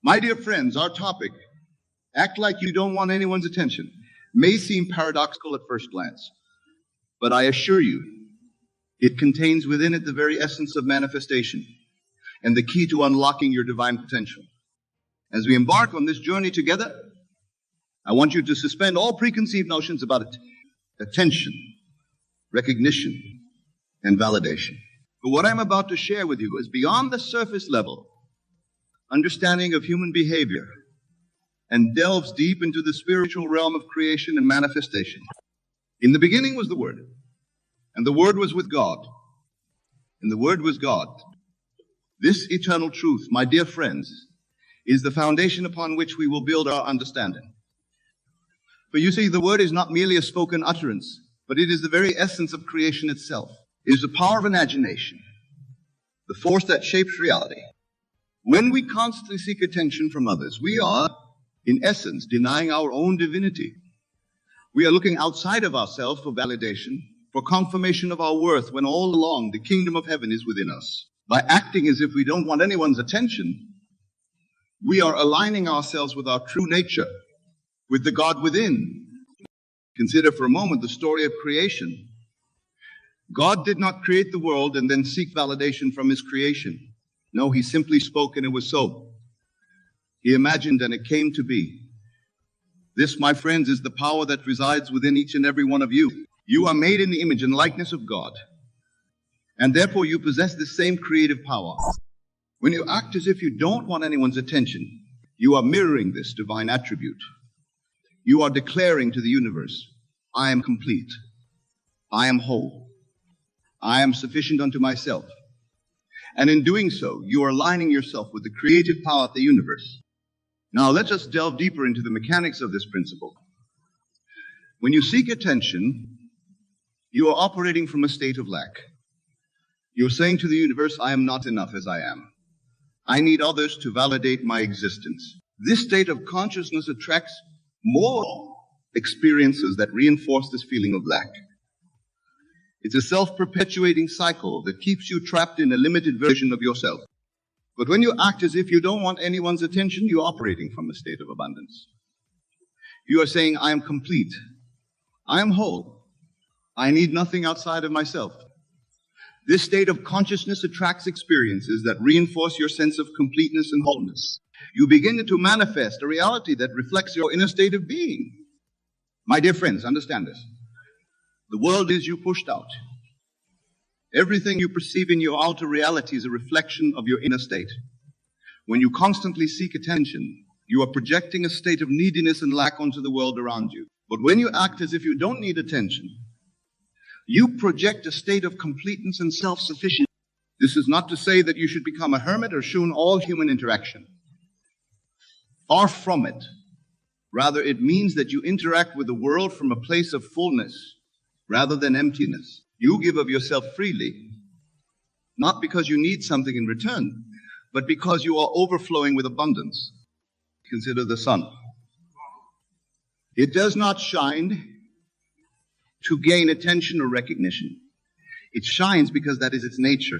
My dear friends, our topic, act like you don't want anyone's attention, may seem paradoxical at first glance, but I assure you, it contains within it the very essence of manifestation and the key to unlocking your divine potential. As we embark on this journey together, I want you to suspend all preconceived notions about attention, recognition, and validation. But what I'm about to share with you is beyond the surface level understanding of human behavior and delves deep into the spiritual realm of creation and manifestation. In the beginning was the Word, and the Word was with God, and the Word was God. This eternal truth, my dear friends, is the foundation upon which we will build our understanding. For you see, the Word is not merely a spoken utterance, but it is the very essence of creation itself. It is the power of imagination, the force that shapes reality. When we constantly seek attention from others, we are, in essence, denying our own divinity. We are looking outside of ourselves for validation, for confirmation of our worth, when all along the kingdom of heaven is within us. By acting as if we don't want anyone's attention, we are aligning ourselves with our true nature, with the God within. Consider for a moment the story of creation. God did not create the world and then seek validation from his creation. No, he simply spoke and it was so. He imagined and it came to be. This, my friends, is the power that resides within each and every one of you. You are made in the image and likeness of God, and therefore you possess the same creative power. When you act as if you don't want anyone's attention, you are mirroring this divine attribute. You are declaring to the universe, I am complete. I am whole. I am sufficient unto myself. And in doing so, you are aligning yourself with the creative power of the universe. Now, let us delve deeper into the mechanics of this principle. When you seek attention, you are operating from a state of lack. You're saying to the universe, I am not enough as I am. I need others to validate my existence. This state of consciousness attracts more experiences that reinforce this feeling of lack. It's a self-perpetuating cycle that keeps you trapped in a limited version of yourself. But when you act as if you don't want anyone's attention, you're operating from a state of abundance. You are saying, I am complete. I am whole. I need nothing outside of myself. This state of consciousness attracts experiences that reinforce your sense of completeness and wholeness. You begin to manifest a reality that reflects your inner state of being. My dear friends, understand this. The world is you pushed out. Everything you perceive in your outer reality is a reflection of your inner state. When you constantly seek attention, you are projecting a state of neediness and lack onto the world around you. But when you act as if you don't need attention, you project a state of completeness and self-sufficiency. This is not to say that you should become a hermit or shun all human interaction. Far from it. Rather, it means that you interact with the world from a place of fullness rather than emptiness. You give of yourself freely, not because you need something in return, but because you are overflowing with abundance. Consider the sun. It does not shine to gain attention or recognition. It shines because that is its nature.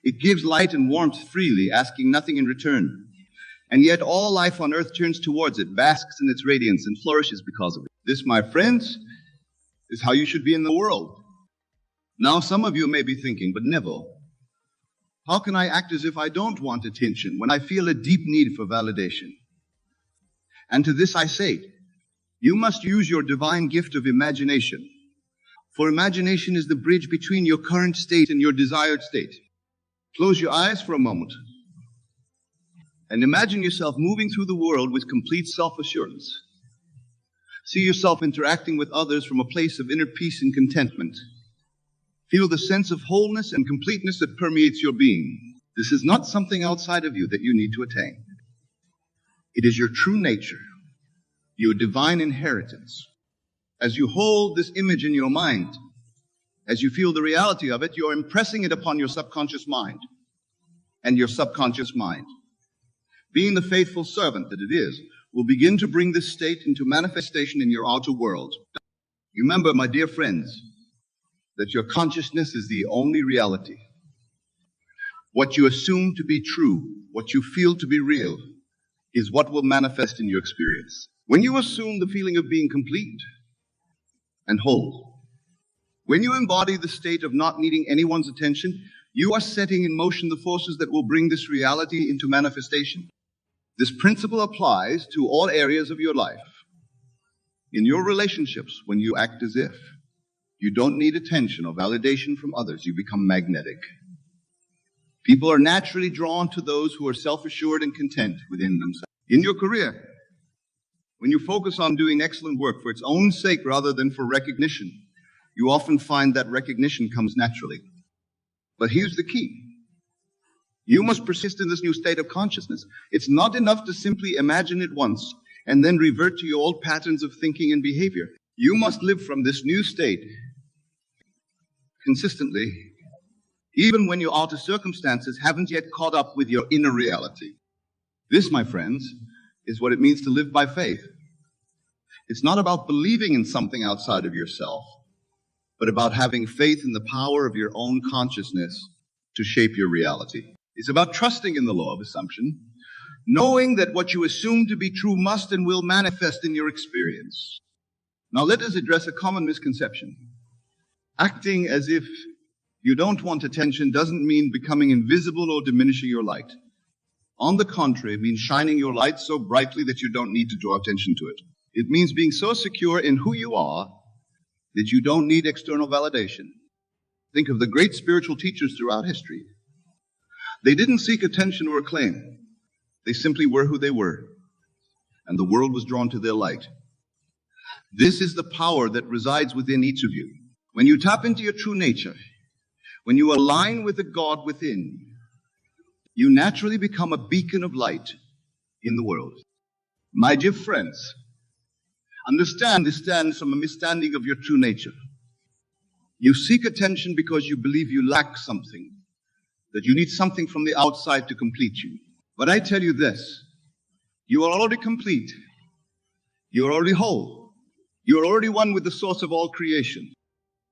It gives light and warmth freely, asking nothing in return. And yet all life on earth turns towards it, basks in its radiance, and flourishes because of it. This, my friends, is how you should be in the world. Now, some of you may be thinking, but Neville, how can I act as if I don't want attention when I feel a deep need for validation? And to this I say, you must use your divine gift of imagination. For imagination is the bridge between your current state and your desired state. Close your eyes for a moment and imagine yourself moving through the world with complete self-assurance. See yourself interacting with others from a place of inner peace and contentment. Feel the sense of wholeness and completeness that permeates your being. This is not something outside of you that you need to attain. It is your true nature, your divine inheritance. As you hold this image in your mind, as you feel the reality of it, you're impressing it upon your subconscious mind. And your subconscious mind, being the faithful servant that it is, will begin to bring this state into manifestation in your outer world. Remember, my dear friends, that your consciousness is the only reality. What you assume to be true, what you feel to be real, is what will manifest in your experience. When you assume the feeling of being complete and whole, when you embody the state of not needing anyone's attention, you are setting in motion the forces that will bring this reality into manifestation. This principle applies to all areas of your life. In your relationships, when you act as if you don't need attention or validation from others, you become magnetic. People are naturally drawn to those who are self-assured and content within themselves. In your career, when you focus on doing excellent work for its own sake rather than for recognition, you often find that recognition comes naturally. But here's the key. You must persist in this new state of consciousness. It's not enough to simply imagine it once and then revert to your old patterns of thinking and behavior. You must live from this new state consistently, even when your outer circumstances haven't yet caught up with your inner reality. This, my friends, is what it means to live by faith. It's not about believing in something outside of yourself, but about having faith in the power of your own consciousness to shape your reality. It's about trusting in the law of assumption, knowing that what you assume to be true must and will manifest in your experience. Now let us address a common misconception. Acting as if you don't want attention doesn't mean becoming invisible or diminishing your light. On the contrary, it means shining your light so brightly that you don't need to draw attention to it. It means being so secure in who you are that you don't need external validation. Think of the great spiritual teachers throughout history. They didn't seek attention or acclaim. They simply were who they were, and the world was drawn to their light. This is the power that resides within each of you. When you tap into your true nature, when you align with the God within, you naturally become a beacon of light in the world. My dear friends, understand this stems from a misstanding of your true nature. You seek attention because you believe you lack something, that you need something from the outside to complete you. But I tell you this, you are already complete. You are already whole. You are already one with the source of all creation.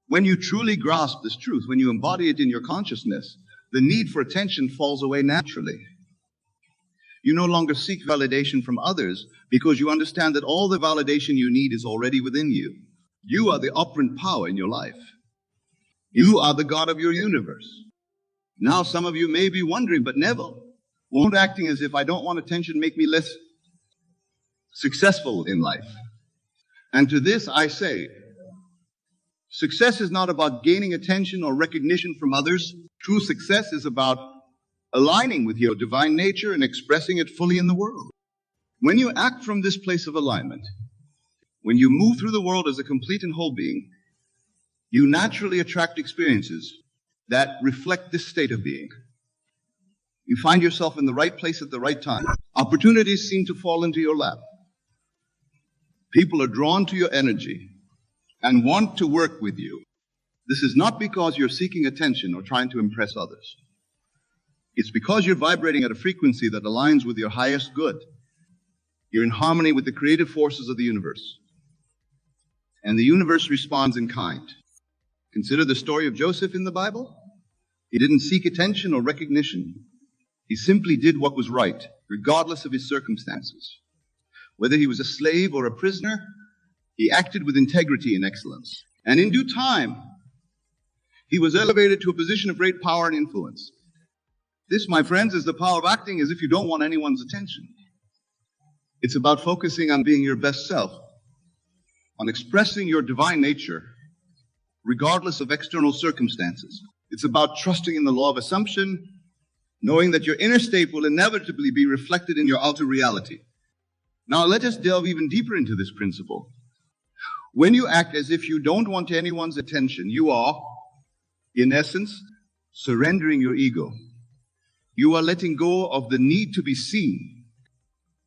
When you truly grasp this truth, when you embody it in your consciousness, the need for attention falls away naturally. You no longer seek validation from others because you understand that all the validation you need is already within you. You are the operant power in your life. You are the God of your universe. Now some of you may be wondering, but Neville, won't acting as if I don't want attention make me less successful in life? And to this I say, success is not about gaining attention or recognition from others. True success is about aligning with your divine nature and expressing it fully in the world. When you act from this place of alignment, when you move through the world as a complete and whole being, you naturally attract experiences that reflect this state of being. You find yourself in the right place at the right time. Opportunities seem to fall into your lap. People are drawn to your energy and want to work with you. This is not because you're seeking attention or trying to impress others. It's because you're vibrating at a frequency that aligns with your highest good. You're in harmony with the creative forces of the universe. And the universe responds in kind. Consider the story of Joseph in the Bible. He didn't seek attention or recognition. He simply did what was right, regardless of his circumstances. Whether he was a slave or a prisoner, he acted with integrity and excellence. And in due time, he was elevated to a position of great power and influence. This, my friends, is the power of acting as if you don't want anyone's attention. It's about focusing on being your best self, on expressing your divine nature, regardless of external circumstances. It's about trusting in the law of assumption, knowing that your inner state will inevitably be reflected in your outer reality. Now let us delve even deeper into this principle. When you act as if you don't want anyone's attention, you are, in essence, surrendering your ego. You are letting go of the need to be seen,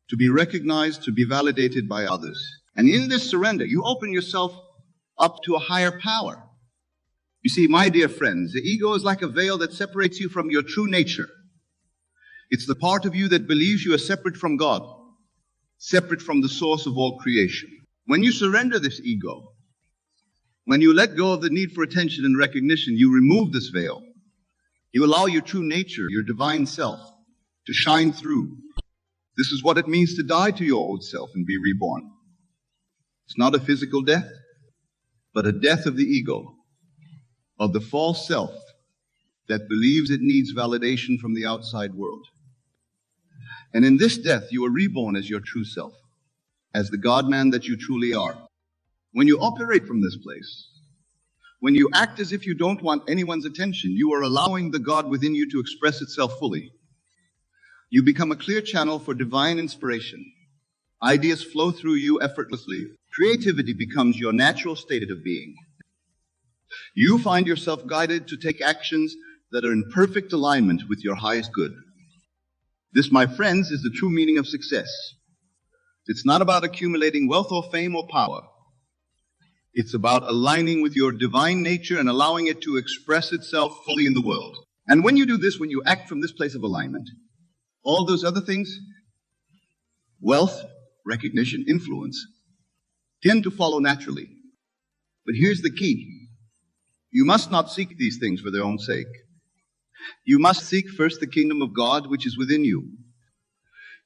to be recognized, to be validated by others. And in this surrender, you open yourself up to a higher power. You see, my dear friends, the ego is like a veil that separates you from your true nature. It's the part of you that believes you are separate from God, separate from the source of all creation. When you surrender this ego, when you let go of the need for attention and recognition, you remove this veil. You allow your true nature, your divine self, to shine through. This is what it means to die to your old self and be reborn. It's not a physical death, but a death of the ego, of the false self that believes it needs validation from the outside world. And in this death, you are reborn as your true self, as the God-man that you truly are. When you operate from this place, when you act as if you don't want anyone's attention, you are allowing the God within you to express itself fully. You become a clear channel for divine inspiration. Ideas flow through you effortlessly. Creativity becomes your natural state of being. You find yourself guided to take actions that are in perfect alignment with your highest good. This, my friends, is the true meaning of success. It's not about accumulating wealth or fame or power. It's about aligning with your divine nature and allowing it to express itself fully in the world. And when you do this, when you act from this place of alignment, all those other things, wealth, recognition, influence, tend to follow naturally. But here's the key. You must not seek these things for their own sake. You must seek first the kingdom of God which is within you.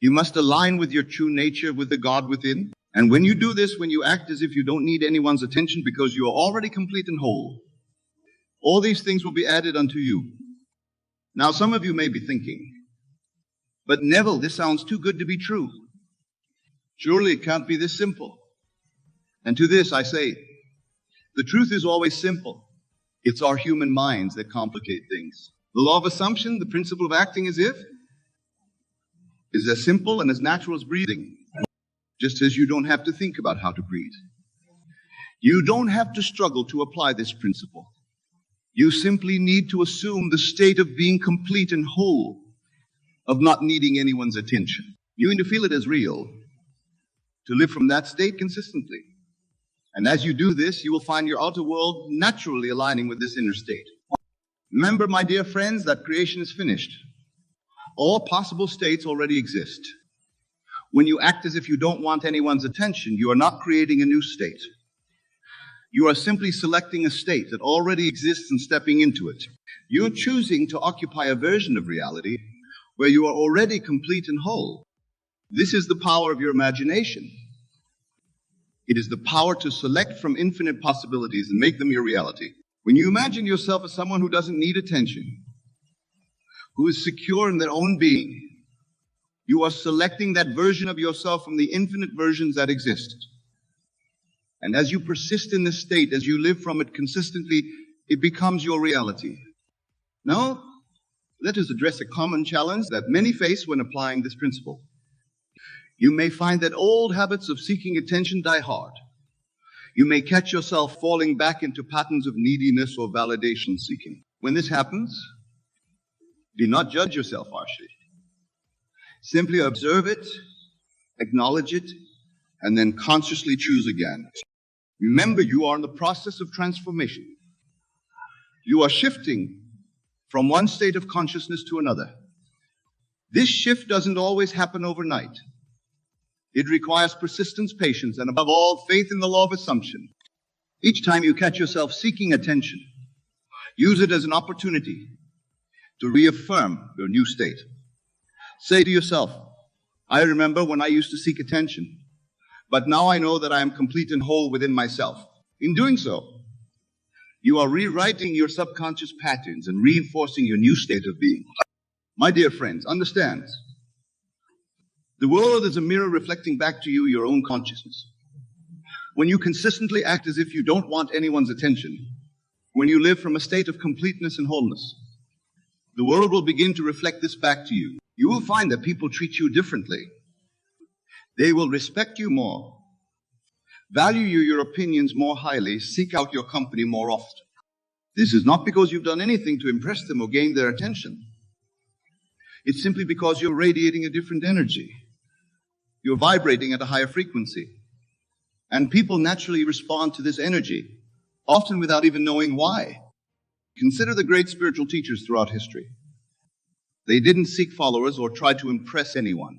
You must align with your true nature, with the God within. And when you do this, when you act as if you don't need anyone's attention because you are already complete and whole, all these things will be added unto you. Now, some of you may be thinking, but Neville, this sounds too good to be true. Surely it can't be this simple. And to this I say, the truth is always simple. It's our human minds that complicate things. The law of assumption, the principle of acting as if, is as simple and as natural as breathing. Just as you don't have to think about how to breathe. You don't have to struggle to apply this principle. You simply need to assume the state of being complete and whole, of not needing anyone's attention. You need to feel it as real, to live from that state consistently. And as you do this, you will find your outer world naturally aligning with this inner state. Remember, my dear friends, that creation is finished. All possible states already exist. When you act as if you don't want anyone's attention, you are not creating a new state. You are simply selecting a state that already exists and stepping into it. You're choosing to occupy a version of reality where you are already complete and whole. This is the power of your imagination. It is the power to select from infinite possibilities and make them your reality. When you imagine yourself as someone who doesn't need attention, who is secure in their own being, you are selecting that version of yourself from the infinite versions that exist. And as you persist in this state, as you live from it consistently, it becomes your reality. Now, let us address a common challenge that many face when applying this principle. You may find that old habits of seeking attention die hard. You may catch yourself falling back into patterns of neediness or validation seeking. When this happens, do not judge yourself harshly. Simply observe it, acknowledge it, and then consciously choose again. Remember, you are in the process of transformation. You are shifting from one state of consciousness to another. This shift doesn't always happen overnight. It requires persistence, patience, and above all, faith in the law of assumption. Each time you catch yourself seeking attention, use it as an opportunity to reaffirm your new state. Say to yourself, I remember when I used to seek attention, but now I know that I am complete and whole within myself. In doing so, you are rewriting your subconscious patterns and reinforcing your new state of being. My dear friends, understand, the world is a mirror reflecting back to you your own consciousness. When you consistently act as if you don't want anyone's attention, when you live from a state of completeness and wholeness, the world will begin to reflect this back to you. You will find that people treat you differently. They will respect you more, value your opinions more highly, seek out your company more often. This is not because you've done anything to impress them or gain their attention. It's simply because you're radiating a different energy. You're vibrating at a higher frequency. And people naturally respond to this energy, often without even knowing why. Consider the great spiritual teachers throughout history. They didn't seek followers or try to impress anyone.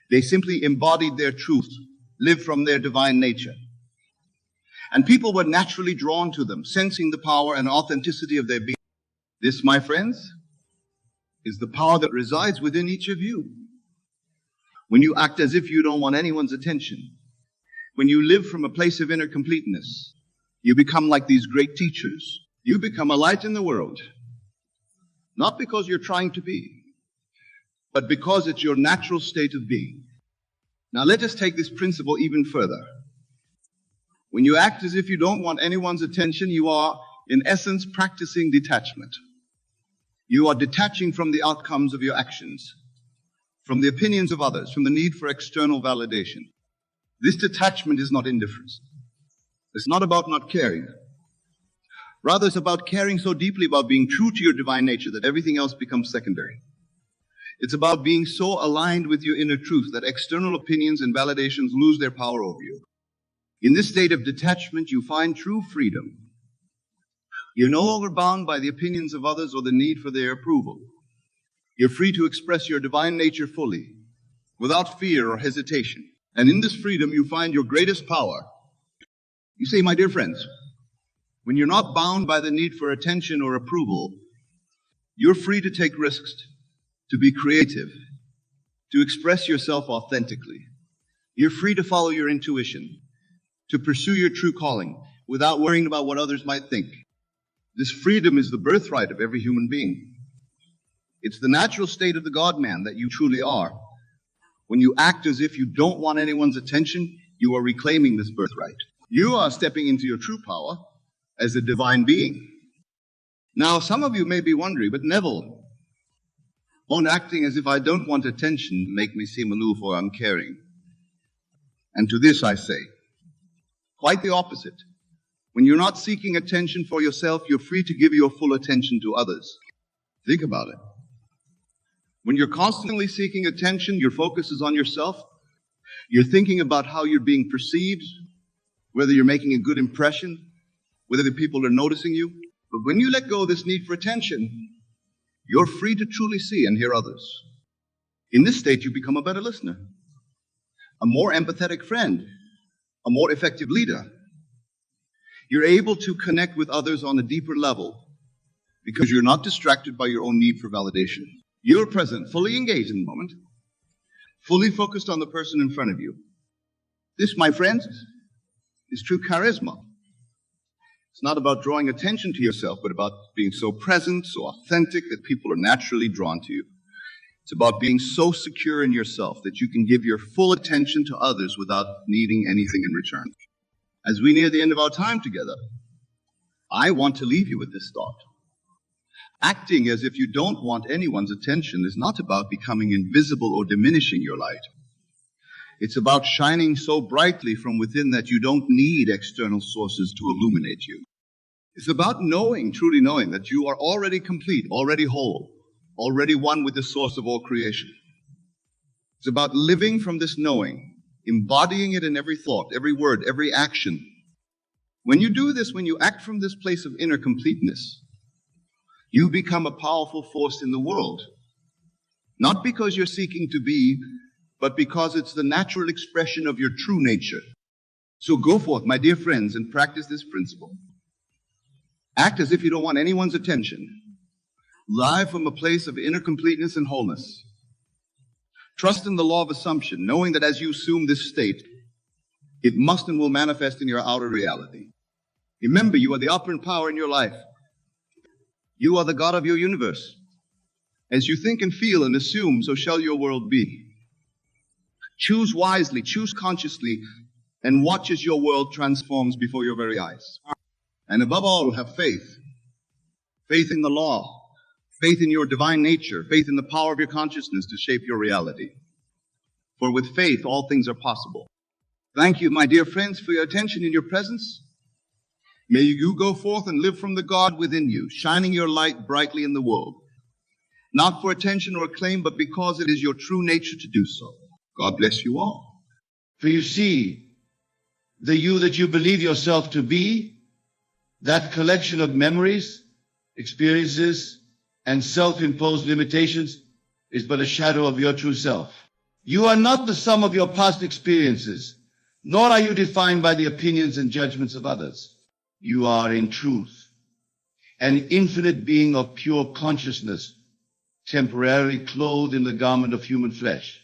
They simply embodied their truth, lived from their divine nature. And people were naturally drawn to them, sensing the power and authenticity of their being. This, my friends, is the power that resides within each of you. when you act as if you don't want anyone's attention, when you live from a place of inner completeness, you become like these great teachers. You become a light in the world, not because you're trying to be, but because it's your natural state of being. Now let us take this principle even further. When you act as if you don't want anyone's attention, you are, in essence, practicing detachment. You are detaching from the outcomes of your actions, from the opinions of others, from the need for external validation. This detachment is not indifference. It's not about not caring. Rather, it's about caring so deeply about being true to your divine nature that everything else becomes secondary. It's about being so aligned with your inner truth that external opinions and validations lose their power over you. In this state of detachment, you find true freedom. You're no longer bound by the opinions of others or the need for their approval. You're free to express your divine nature fully, without fear or hesitation. And in this freedom, you find your greatest power. You see, my dear friends, when you're not bound by the need for attention or approval, you're free to take risks, to be creative, to express yourself authentically. You're free to follow your intuition, to pursue your true calling without worrying about what others might think. This freedom is the birthright of every human being. It's the natural state of the God-man that you truly are. When you act as if you don't want anyone's attention, you are reclaiming this birthright. You are stepping into your true power as a divine being. Now, some of you may be wondering, but Neville, won't acting as if I don't want attention make me seem aloof or uncaring? And to this I say, quite the opposite. When you're not seeking attention for yourself, you're free to give your full attention to others. Think about it. When you're constantly seeking attention, your focus is on yourself. You're thinking about how you're being perceived, whether you're making a good impression, whether the people are noticing you. But when you let go of this need for attention, you're free to truly see and hear others. In this state, you become a better listener, a more empathetic friend, a more effective leader. You're able to connect with others on a deeper level because you're not distracted by your own need for validation. You're present, fully engaged in the moment, fully focused on the person in front of you. This, my friends, is true charisma. It's not about drawing attention to yourself, but about being so present, so authentic that people are naturally drawn to you. It's about being so secure in yourself that you can give your full attention to others without needing anything in return. As we near the end of our time together, I want to leave you with this thought. Acting as if you don't want anyone's attention is not about becoming invisible or diminishing your light. It's about shining so brightly from within that you don't need external sources to illuminate you. It's about knowing, truly knowing, that you are already complete, already whole, already one with the source of all creation. It's about living from this knowing, embodying it in every thought, every word, every action. When you do this, when you act from this place of inner completeness, you become a powerful force in the world. Not because you're seeking to be, but because it's the natural expression of your true nature. So go forth, my dear friends, and practice this principle. Act as if you don't want anyone's attention. Live from a place of inner completeness and wholeness. Trust in the law of assumption, knowing that as you assume this state, it must and will manifest in your outer reality. Remember, you are the operant power in your life. You are the God of your universe. As you think and feel and assume, so shall your world be. Choose wisely, choose consciously, and watch as your world transforms before your very eyes. And above all, have faith. Faith in the law, faith in your divine nature, faith in the power of your consciousness to shape your reality. For with faith, all things are possible. Thank you, my dear friends, for your attention and your presence. May you go forth and live from the God within you, shining your light brightly in the world. Not for attention or acclaim, but because it is your true nature to do so. God bless you all. For you see, the you that you believe yourself to be, that collection of memories, experiences, and self-imposed limitations is but a shadow of your true self. You are not the sum of your past experiences, nor are you defined by the opinions and judgments of others. You are in truth an infinite being of pure consciousness, temporarily clothed in the garment of human flesh.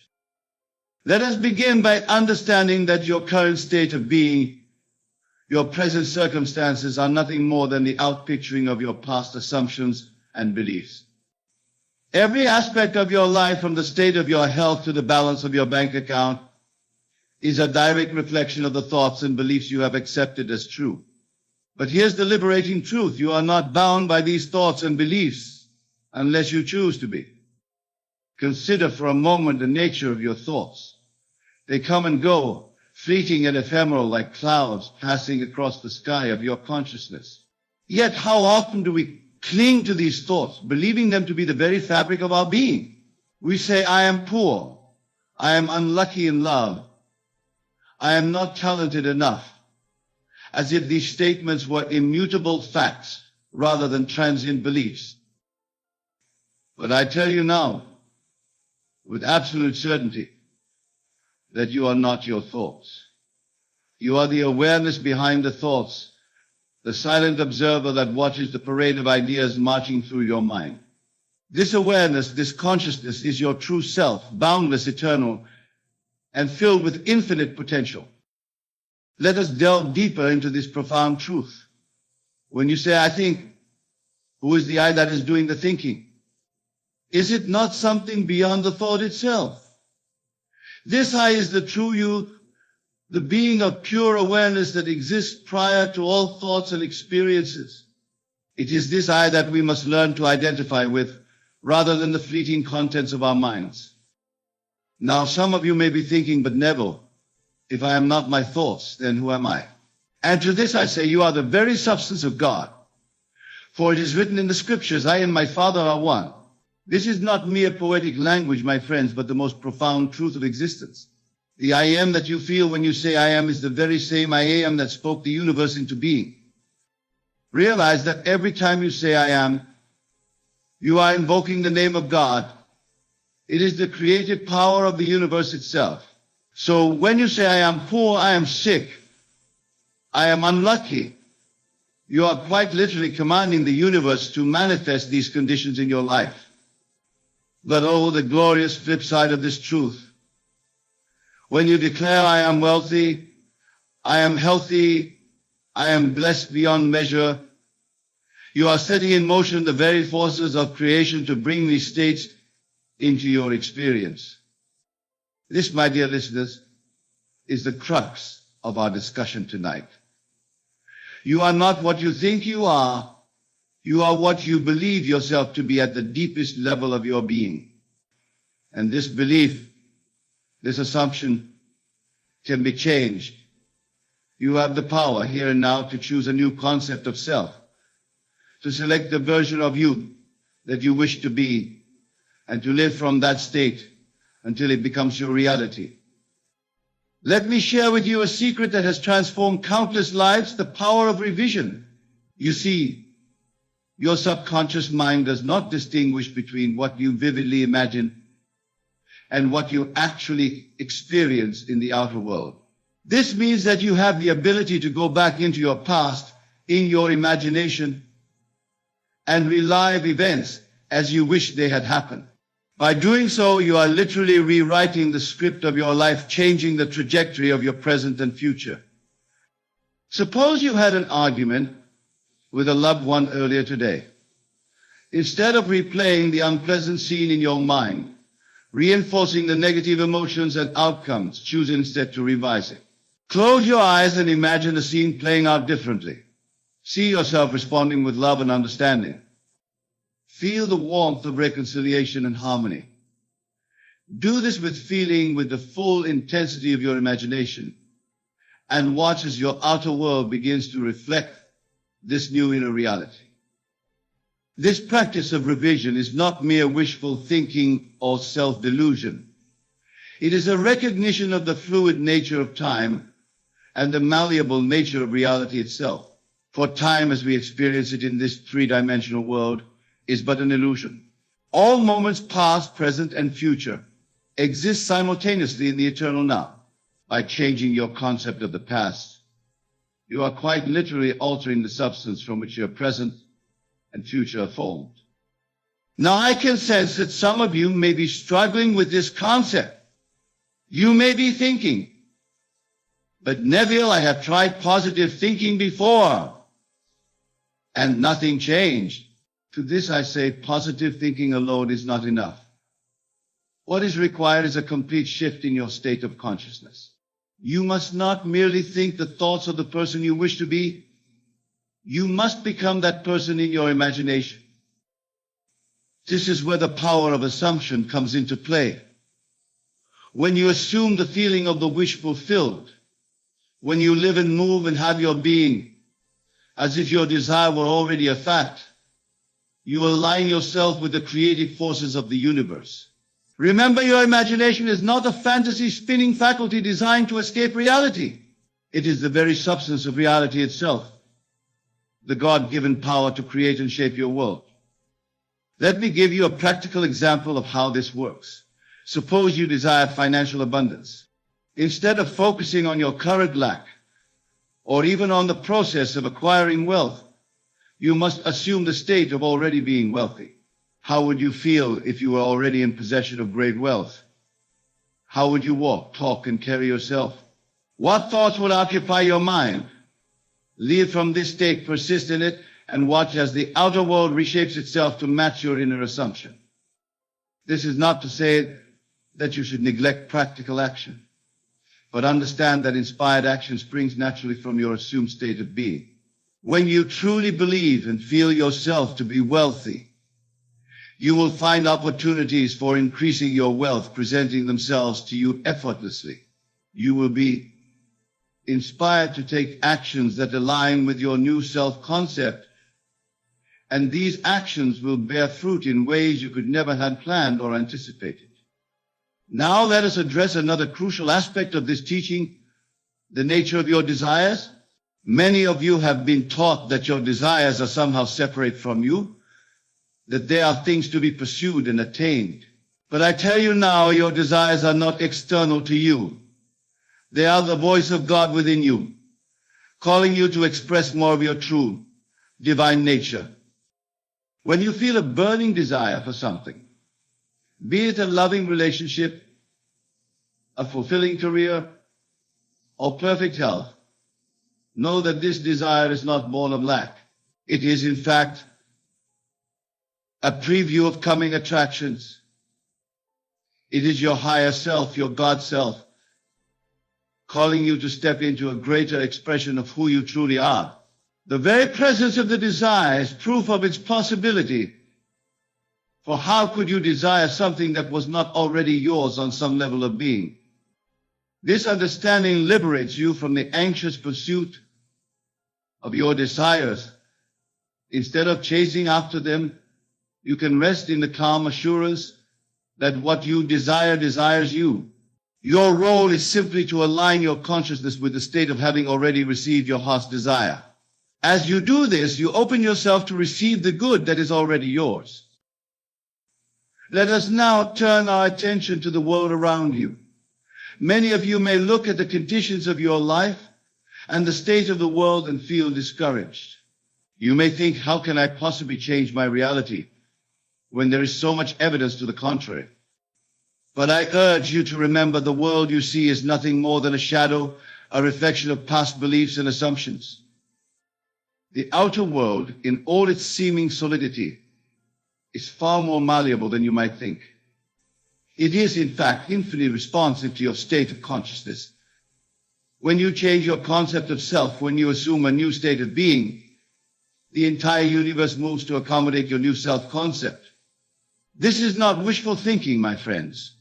Let us begin by understanding that your current state of being, your present circumstances, are nothing more than the outpicturing of your past assumptions and beliefs. Every aspect of your life, from the state of your health to the balance of your bank account, is a direct reflection of the thoughts and beliefs you have accepted as true. But here's the liberating truth. You are not bound by these thoughts and beliefs unless you choose to be. Consider for a moment the nature of your thoughts. They come and go, fleeting and ephemeral like clouds passing across the sky of your consciousness. Yet how often do we cling to these thoughts, believing them to be the very fabric of our being? We say, I am poor. I am unlucky in love. I am not talented enough, as if these statements were immutable facts rather than transient beliefs. But I tell you now, with absolute certainty, that you are not your thoughts. You are the awareness behind the thoughts, the silent observer that watches the parade of ideas marching through your mind. This awareness, this consciousness, is your true self, boundless, eternal, and filled with infinite potential. Let us delve deeper into this profound truth. When you say, I think, who is the I that is doing the thinking? Is it not something beyond the thought itself? This I is the true you, the being of pure awareness that exists prior to all thoughts and experiences. It is this I that we must learn to identify with, rather than the fleeting contents of our minds. Now, some of you may be thinking, but Neville, if I am not my thoughts, then who am I? And to this I say, you are the very substance of God. For it is written in the scriptures, I and my Father are one. This is not mere poetic language, my friends, but the most profound truth of existence. The I am that you feel when you say I am is the very same I am that spoke the universe into being. Realize that every time you say I am, you are invoking the name of God. It is the creative power of the universe itself. So when you say I am poor, I am sick, I am unlucky, you are quite literally commanding the universe to manifest these conditions in your life. But oh, the glorious flip side of this truth. When you declare I am wealthy, I am healthy, I am blessed beyond measure, you are setting in motion the very forces of creation to bring these states into your experience. This, my dear listeners, is the crux of our discussion tonight. You are not what you think you are. You are what you believe yourself to be at the deepest level of your being. And this belief, this assumption, can be changed. You have the power here and now to choose a new concept of self, to select the version of you that you wish to be, and to live from that state until it becomes your reality. Let me share with you a secret that has transformed countless lives, the power of revision. You see, your subconscious mind does not distinguish between what you vividly imagine and what you actually experience in the outer world. This means that you have the ability to go back into your past, in your imagination, and relive events as you wish they had happened. By doing so, you are literally rewriting the script of your life, changing the trajectory of your present and future. Suppose you had an argument with a loved one earlier today. Instead of replaying the unpleasant scene in your mind, reinforcing the negative emotions and outcomes, choose instead to revise it. Close your eyes and imagine the scene playing out differently. See yourself responding with love and understanding. Feel the warmth of reconciliation and harmony. Do this with feeling, with the full intensity of your imagination, and watch as your outer world begins to reflect this new inner reality. This practice of revision is not mere wishful thinking or self-delusion. It is a recognition of the fluid nature of time and the malleable nature of reality itself. For time, as we experience it in this three-dimensional world, is but an illusion. All moments, past, present, and future, exist simultaneously in the eternal now. By changing your concept of the past, you are quite literally altering the substance from which your present and future are formed. Now, I can sense that some of you may be struggling with this concept. You may be thinking, but Neville, I have tried positive thinking before, and nothing changed. To this I say, positive thinking alone is not enough. What is required is a complete shift in your state of consciousness. You must not merely think the thoughts of the person you wish to be. You must become that person in your imagination. This is where the power of assumption comes into play. When you assume the feeling of the wish fulfilled, when you live and move and have your being as if your desire were already a fact, you align yourself with the creative forces of the universe. Remember, your imagination is not a fantasy spinning faculty designed to escape reality. It is the very substance of reality itself, the God-given power to create and shape your world. Let me give you a practical example of how this works. Suppose you desire financial abundance. Instead of focusing on your current lack, or even on the process of acquiring wealth, you must assume the state of already being wealthy. How would you feel if you were already in possession of great wealth? How would you walk, talk, and carry yourself? What thoughts would occupy your mind? Leave from this state, persist in it, and watch as the outer world reshapes itself to match your inner assumption. This is not to say that you should neglect practical action, but understand that inspired action springs naturally from your assumed state of being. When you truly believe and feel yourself to be wealthy, you will find opportunities for increasing your wealth presenting themselves to you effortlessly. You will be inspired to take actions that align with your new self-concept, and these actions will bear fruit in ways you could never have planned or anticipated. Now let us address another crucial aspect of this teaching, the nature of your desires. Many of you have been taught that your desires are somehow separate from you, that they are things to be pursued and attained. But I tell you now, your desires are not external to you. They are the voice of God within you, calling you to express more of your true, divine nature. When you feel a burning desire for something, be it a loving relationship, a fulfilling career, or perfect health, know that this desire is not born of lack. It is, in fact, a preview of coming attractions. It is your higher self, your God self, calling you to step into a greater expression of who you truly are. The very presence of the desire is proof of its possibility. For how could you desire something that was not already yours on some level of being? This understanding liberates you from the anxious pursuit of your desires. Instead of chasing after them, you can rest in the calm assurance that what you desire desires you. Your role is simply to align your consciousness with the state of having already received your heart's desire. As you do this, you open yourself to receive the good that is already yours. Let us now turn our attention to the world around you. Many of you may look at the conditions of your life and the state of the world and feel discouraged. You may think, how can I possibly change my reality when there is so much evidence to the contrary? But I urge you to remember the world you see is nothing more than a shadow, a reflection of past beliefs and assumptions. The outer world, in all its seeming solidity, is far more malleable than you might think. It is, in fact, infinitely responsive to your state of consciousness. When you change your concept of self, when you assume a new state of being, the entire universe moves to accommodate your new self-concept. This is not wishful thinking, my friends.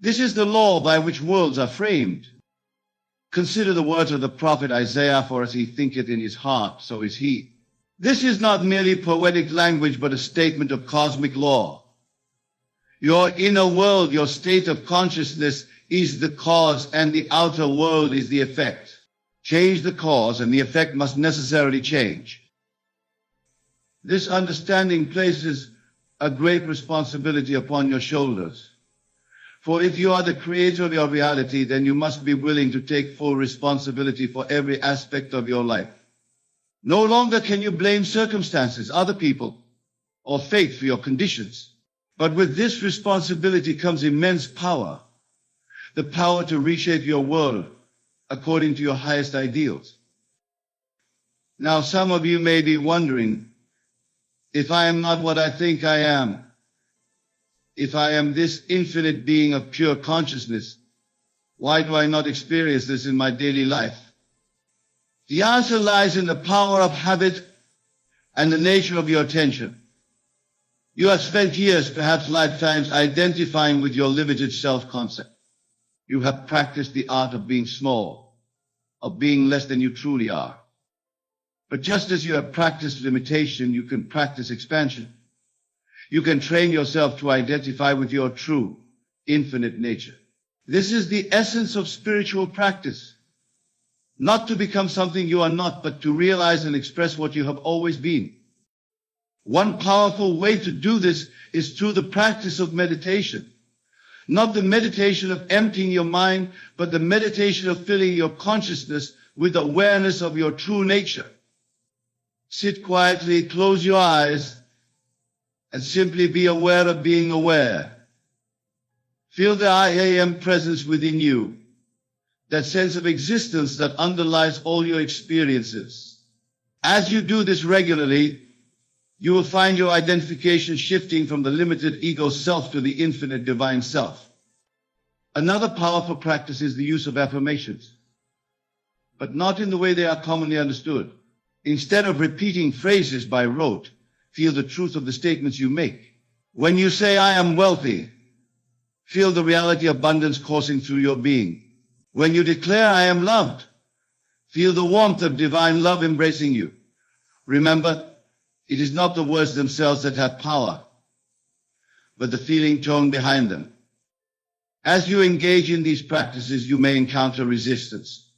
This is the law by which worlds are framed. Consider the words of the prophet Isaiah, for as he thinketh in his heart, so is he. This is not merely poetic language, but a statement of cosmic law. Your inner world, your state of consciousness, is the cause, and the outer world is the effect. Change the cause, and the effect must necessarily change. This understanding places a great responsibility upon your shoulders. For if you are the creator of your reality, then you must be willing to take full responsibility for every aspect of your life. No longer can you blame circumstances, other people, or fate for your conditions. But with this responsibility comes immense power. the power to reshape your world according to your highest ideals. Now, some of you may be wondering, if I am not what I think I am, if I am this infinite being of pure consciousness, why do I not experience this in my daily life? The answer lies in the power of habit and the nature of your attention. You have spent years, perhaps lifetimes, identifying with your limited self-concept. You have practiced the art of being small, of being less than you truly are. But just as you have practiced limitation, you can practice expansion. You can train yourself to identify with your true, infinite nature. This is the essence of spiritual practice. Not to become something you are not, but to realize and express what you have always been. One powerful way to do this is through the practice of meditation. Not the meditation of emptying your mind, but the meditation of filling your consciousness with awareness of your true nature. Sit quietly, close your eyes, and simply be aware of being aware. Feel the I am presence within you, that sense of existence that underlies all your experiences. As you do this regularly, you will find your identification shifting from the limited ego self to the infinite divine self. Another powerful practice is the use of affirmations, but not in the way they are commonly understood. Instead of repeating phrases by rote, feel the truth of the statements you make. When you say, I am wealthy, feel the reality of abundance coursing through your being. When you declare, I am loved, feel the warmth of divine love embracing you. Remember, it is not the words themselves that have power, but the feeling tone behind them. As you engage in these practices, you may encounter resistance.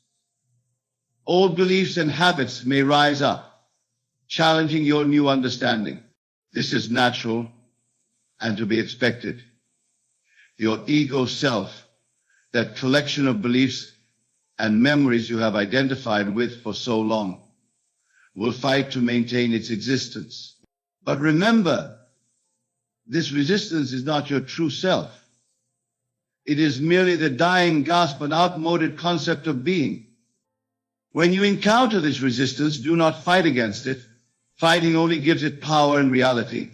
Old beliefs and habits may rise up, challenging your new understanding. This is natural and to be expected. Your ego self, that collection of beliefs and memories you have identified with for so long, will fight to maintain its existence. But remember, this resistance is not your true self. It is merely the dying gasp and outmoded concept of being. When you encounter this resistance, do not fight against it. Fighting only gives it power and reality.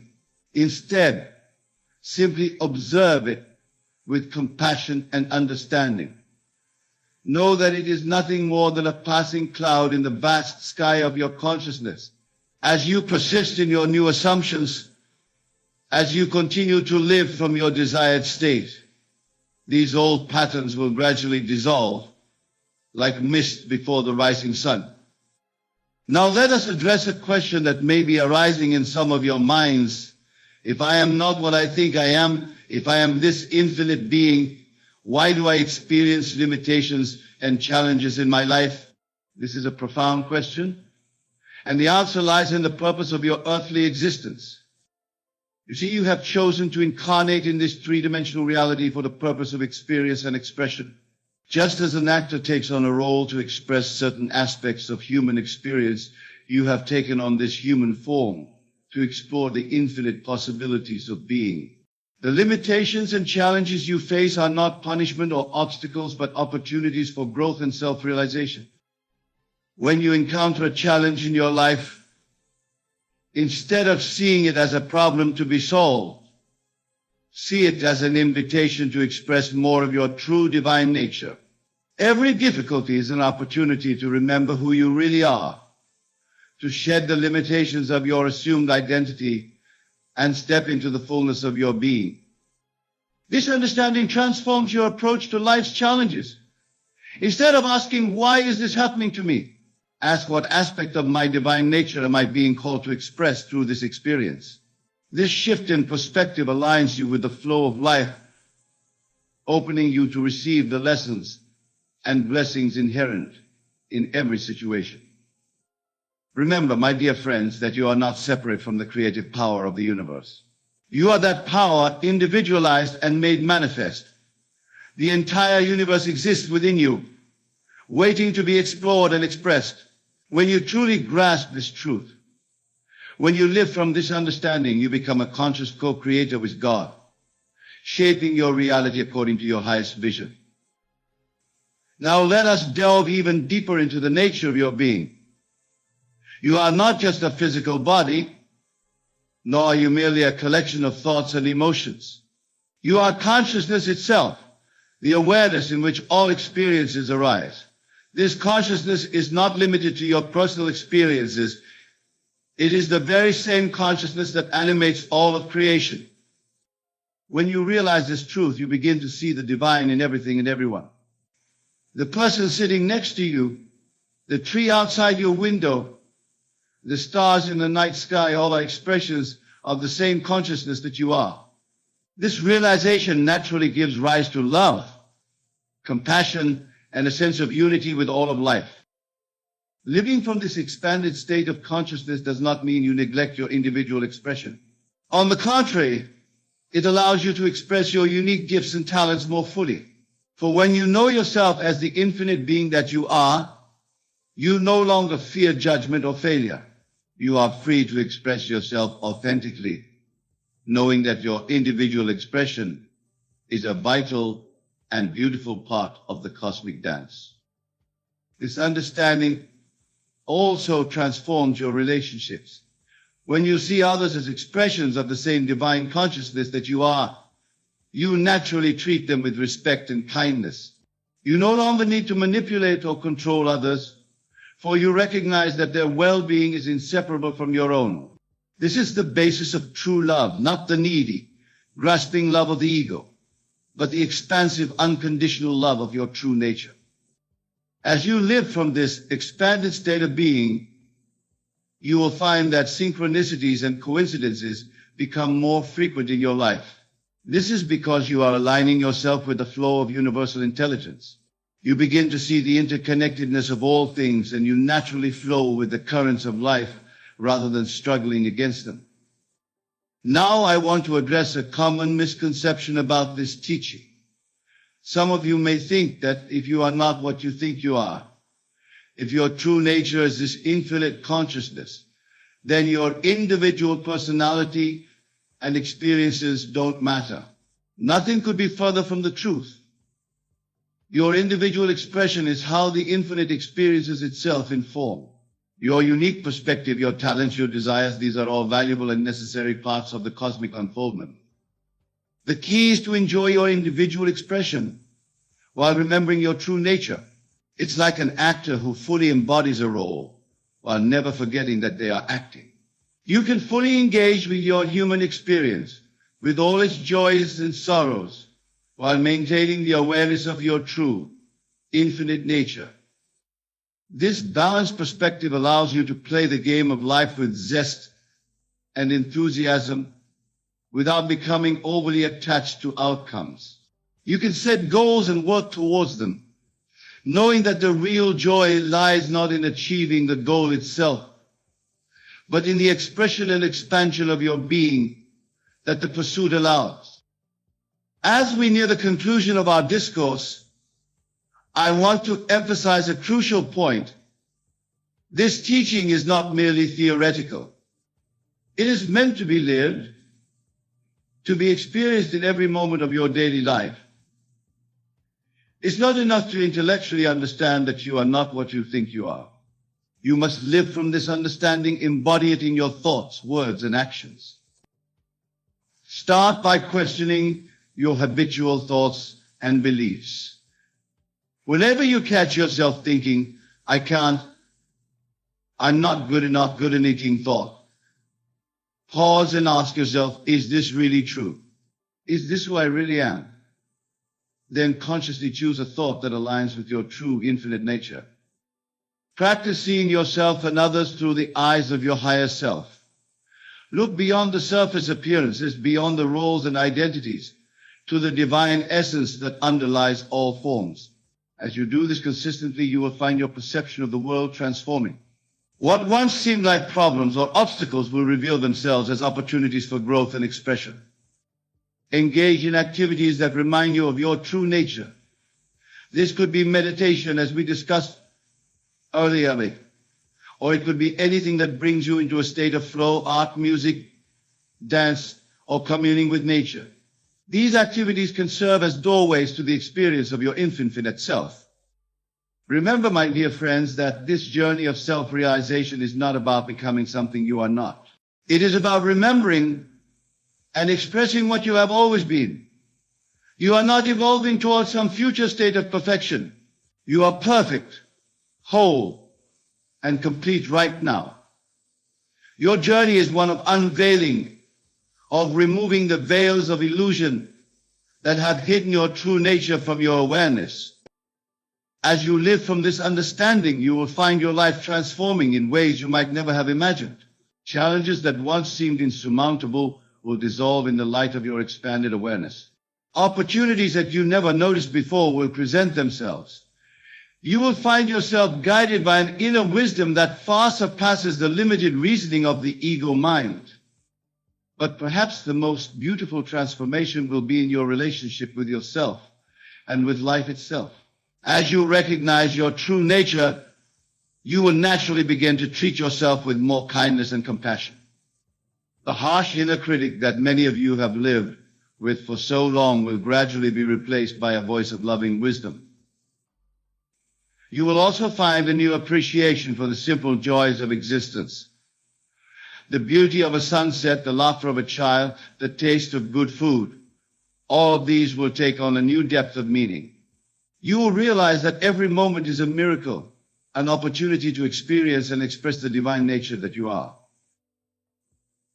Instead, simply observe it with compassion and understanding. Know that it is nothing more than a passing cloud in the vast sky of your consciousness. As you persist in your new assumptions, as you continue to live from your desired state, these old patterns will gradually dissolve like mist before the rising sun. Now let us address a question that may be arising in some of your minds. If I am not what I think I am, if I am this infinite being, why do I experience limitations and challenges in my life? This is a profound question, and the answer lies in the purpose of your earthly existence. You see, you have chosen to incarnate in this three-dimensional reality for the purpose of experience and expression. Just as an actor takes on a role to express certain aspects of human experience, you have taken on this human form to explore the infinite possibilities of being. The limitations and challenges you face are not punishment or obstacles, but opportunities for growth and self-realization. When you encounter a challenge in your life, instead of seeing it as a problem to be solved, see it as an invitation to express more of your true divine nature. Every difficulty is an opportunity to remember who you really are, to shed the limitations of your assumed identity and step into the fullness of your being. This understanding transforms your approach to life's challenges. Instead of asking, why is this happening to me? Ask, what aspect of my divine nature am I being called to express through this experience? This shift in perspective aligns you with the flow of life, opening you to receive the lessons and blessings inherent in every situation. Remember, my dear friends, that you are not separate from the creative power of the universe. You are that power individualized and made manifest. The entire universe exists within you, waiting to be explored and expressed. When you truly grasp this truth, when you live from this understanding, you become a conscious co-creator with God, shaping your reality according to your highest vision. Now let us delve even deeper into the nature of your being. You are not just a physical body, nor are you merely a collection of thoughts and emotions. You are consciousness itself, the awareness in which all experiences arise. This consciousness is not limited to your personal experiences. It is the very same consciousness that animates all of creation. When you realize this truth, you begin to see the divine in everything and everyone. The person sitting next to you, the tree outside your window, the stars in the night sky, all are expressions of the same consciousness that you are. This realization naturally gives rise to love, compassion, and a sense of unity with all of life. Living from this expanded state of consciousness does not mean you neglect your individual expression. On the contrary, it allows you to express your unique gifts and talents more fully. For when you know yourself as the infinite being that you are, you no longer fear judgment or failure. You are free to express yourself authentically, knowing that your individual expression is a vital and beautiful part of the cosmic dance. This understanding also transforms your relationships. When you see others as expressions of the same divine consciousness that you are, you naturally treat them with respect and kindness. You no longer need to manipulate or control others, for you recognize that their well-being is inseparable from your own. This is the basis of true love, not the needy, grasping love of the ego, but the expansive, unconditional love of your true nature. As you live from this expanded state of being, you will find that synchronicities and coincidences become more frequent in your life. This is because you are aligning yourself with the flow of universal intelligence. You begin to see the interconnectedness of all things, and you naturally flow with the currents of life rather than struggling against them. Now I want to address a common misconception about this teaching. Some of you may think that if you are not what you think you are, if your true nature is this infinite consciousness, then your individual personality and experiences don't matter. Nothing could be further from the truth. Your individual expression is how the infinite experiences itself in form. Your unique perspective, your talents, your desires, these are all valuable and necessary parts of the cosmic unfoldment. The key is to enjoy your individual expression while remembering your true nature. It's like an actor who fully embodies a role while never forgetting that they are acting. You can fully engage with your human experience, with all its joys and sorrows, while maintaining the awareness of your true, infinite nature. This balanced perspective allows you to play the game of life with zest and enthusiasm without becoming overly attached to outcomes. You can set goals and work towards them, knowing that the real joy lies not in achieving the goal itself, but in the expression and expansion of your being that the pursuit allows. As we near the conclusion of our discourse, I want to emphasize a crucial point. This teaching is not merely theoretical. It is meant to be lived, to be experienced in every moment of your daily life. It's not enough to intellectually understand that you are not what you think you are. You must live from this understanding, embody it in your thoughts, words, and actions. Start by questioning your habitual thoughts and beliefs. Whenever you catch yourself thinking, I can't, I'm not good enough, good at anything thought, pause and ask yourself, is this really true? Is this who I really am? Then consciously choose a thought that aligns with your true infinite nature. Practice seeing yourself and others through the eyes of your higher self. Look beyond the surface appearances, beyond the roles and identities, to the divine essence that underlies all forms. As you do this consistently, you will find your perception of the world transforming. What once seemed like problems or obstacles will reveal themselves as opportunities for growth and expression. Engage in activities that remind you of your true nature. This could be meditation, as we discussed earlier, or it could be anything that brings you into a state of flow, art, music, dance, or communing with nature. These activities can serve as doorways to the experience of your infinite self. Remember, my dear friends, that this journey of self-realization is not about becoming something you are not. It is about remembering and expressing what you have always been. You are not evolving towards some future state of perfection. You are perfect, whole, and complete right now. Your journey is one of unveiling, of removing the veils of illusion that have hidden your true nature from your awareness. As you live from this understanding, you will find your life transforming in ways you might never have imagined. Challenges that once seemed insurmountable will dissolve in the light of your expanded awareness. Opportunities that you never noticed before will present themselves. You will find yourself guided by an inner wisdom that far surpasses the limited reasoning of the ego mind. But perhaps the most beautiful transformation will be in your relationship with yourself and with life itself. As you recognize your true nature, you will naturally begin to treat yourself with more kindness and compassion. The harsh inner critic that many of you have lived with for so long will gradually be replaced by a voice of loving wisdom. You will also find a new appreciation for the simple joys of existence. The beauty of a sunset, the laughter of a child, the taste of good food. All of these will take on a new depth of meaning. You will realize that every moment is a miracle, an opportunity to experience and express the divine nature that you are.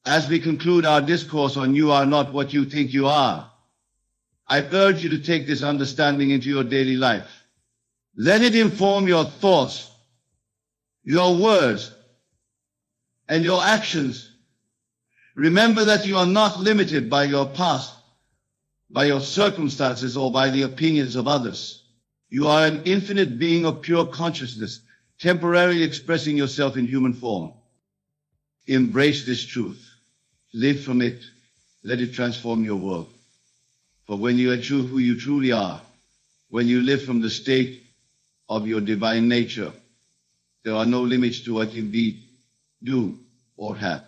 As we conclude our discourse on You Are Not What You Think You Are, I urge you to take this understanding into your daily life. Let it inform your thoughts, your words, and your actions. Remember that you are not limited by your past, by your circumstances, or by the opinions of others. You are an infinite being of pure consciousness, temporarily expressing yourself in human form. Embrace this truth. Live from it. Let it transform your world. For when you are true who you truly are, when you live from the state of your divine nature, there are no limits to what you be, do, or have.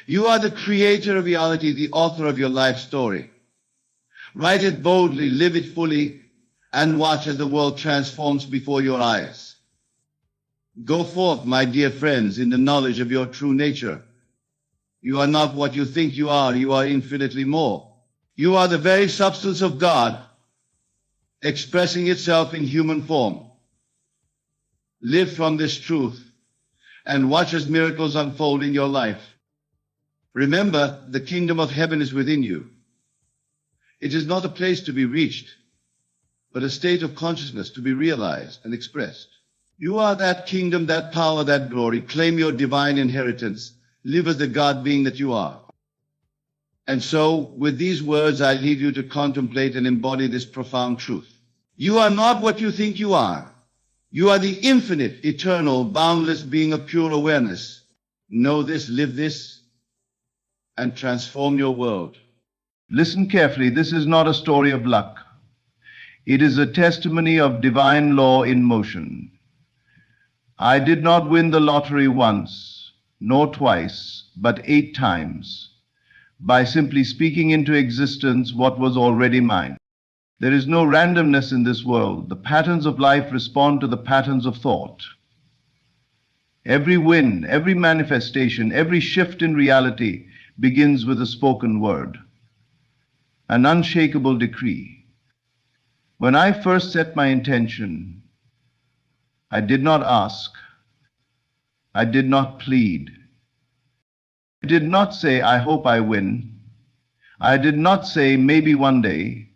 You are the creator of reality, the author of your life story. Write it boldly, live it fully, and watch as the world transforms before your eyes. Go forth, my dear friends, in the knowledge of your true nature. You are not what you think you are infinitely more. You are the very substance of God, expressing itself in human form. Live from this truth and watch as miracles unfold in your life. Remember, the kingdom of heaven is within you. It is not a place to be reached, but a state of consciousness to be realized and expressed. You are that kingdom, that power, that glory. Claim your divine inheritance. Live as the God being that you are. And so, with these words, I leave you to contemplate and embody this profound truth. You are not what you think you are. You are the infinite, eternal, boundless being of pure awareness. Know this, live this, and transform your world. Listen carefully. This is not a story of luck. It is a testimony of divine law in motion. I did not win the lottery once, nor twice, but 8 times, by simply speaking into existence what was already mine. There is no randomness in this world. The patterns of life respond to the patterns of thought. Every win, every manifestation, every shift in reality begins with a spoken word, an unshakable decree. When I first set my intention, I did not ask. I did not plead. I did not say, I hope I win. I did not say, maybe one day.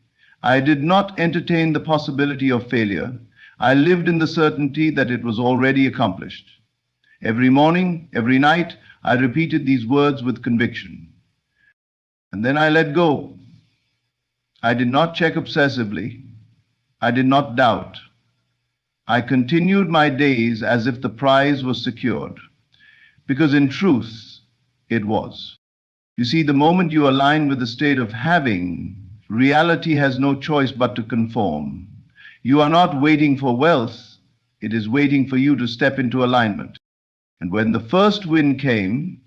I did not entertain the possibility of failure. I lived in the certainty that it was already accomplished. Every morning, every night, I repeated these words with conviction. And then I let go. I did not check obsessively. I did not doubt. I continued my days as if the prize was secured, because in truth, it was. You see, the moment you align with the state of having, reality has no choice but to conform. You are not waiting for wealth. It is waiting for you to step into alignment. And when the first win came,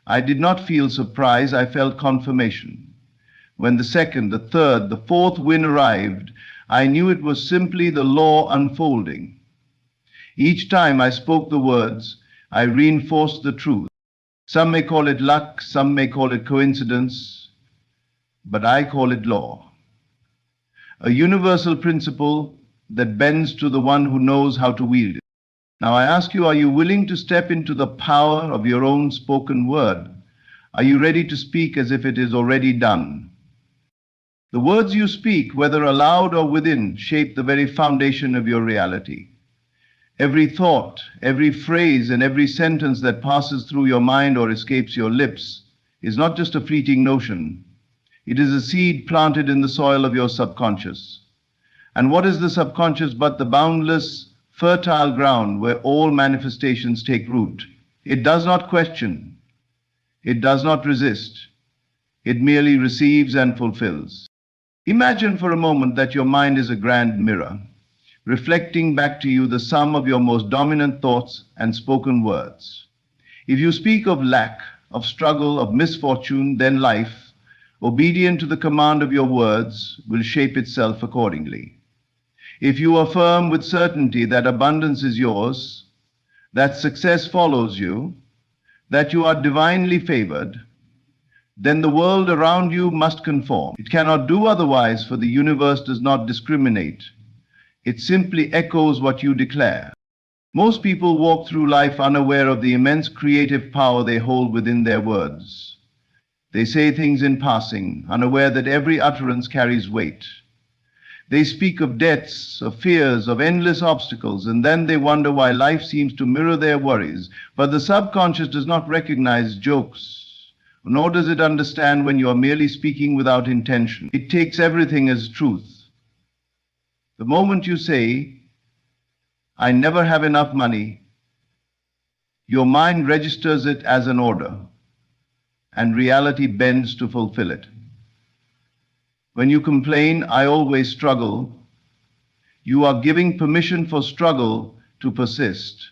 I did not feel surprise, I felt confirmation. When the second, the third, the fourth win arrived, I knew it was simply the law unfolding. Each time I spoke the words, I reinforced the truth. Some may call it luck, some may call it coincidence, but I call it law. A universal principle that bends to the one who knows how to wield it. Now I ask you, are you willing to step into the power of your own spoken word? Are you ready to speak as if it is already done? The words you speak, whether aloud or within, shape the very foundation of your reality. Every thought, every phrase, and every sentence that passes through your mind or escapes your lips is not just a fleeting notion. It is a seed planted in the soil of your subconscious. And what is the subconscious but the boundless, fertile ground where all manifestations take root? It does not question. It does not resist. It merely receives and fulfills. Imagine for a moment that your mind is a grand mirror, reflecting back to you the sum of your most dominant thoughts and spoken words. If you speak of lack, of struggle, of misfortune, then life, obedient to the command of your words, will shape itself accordingly. If you affirm with certainty that abundance is yours, that success follows you, that you are divinely favored, then the world around you must conform. It cannot do otherwise, for the universe does not discriminate. It simply echoes what you declare. Most people walk through life unaware of the immense creative power they hold within their words. They say things in passing, unaware that every utterance carries weight. They speak of debts, of fears, of endless obstacles, and then they wonder why life seems to mirror their worries. But the subconscious does not recognize jokes, nor does it understand when you are merely speaking without intention. It takes everything as truth. The moment you say, "I never have enough money," your mind registers it as an order, and reality bends to fulfill it. When you complain, "I always struggle," you are giving permission for struggle to persist.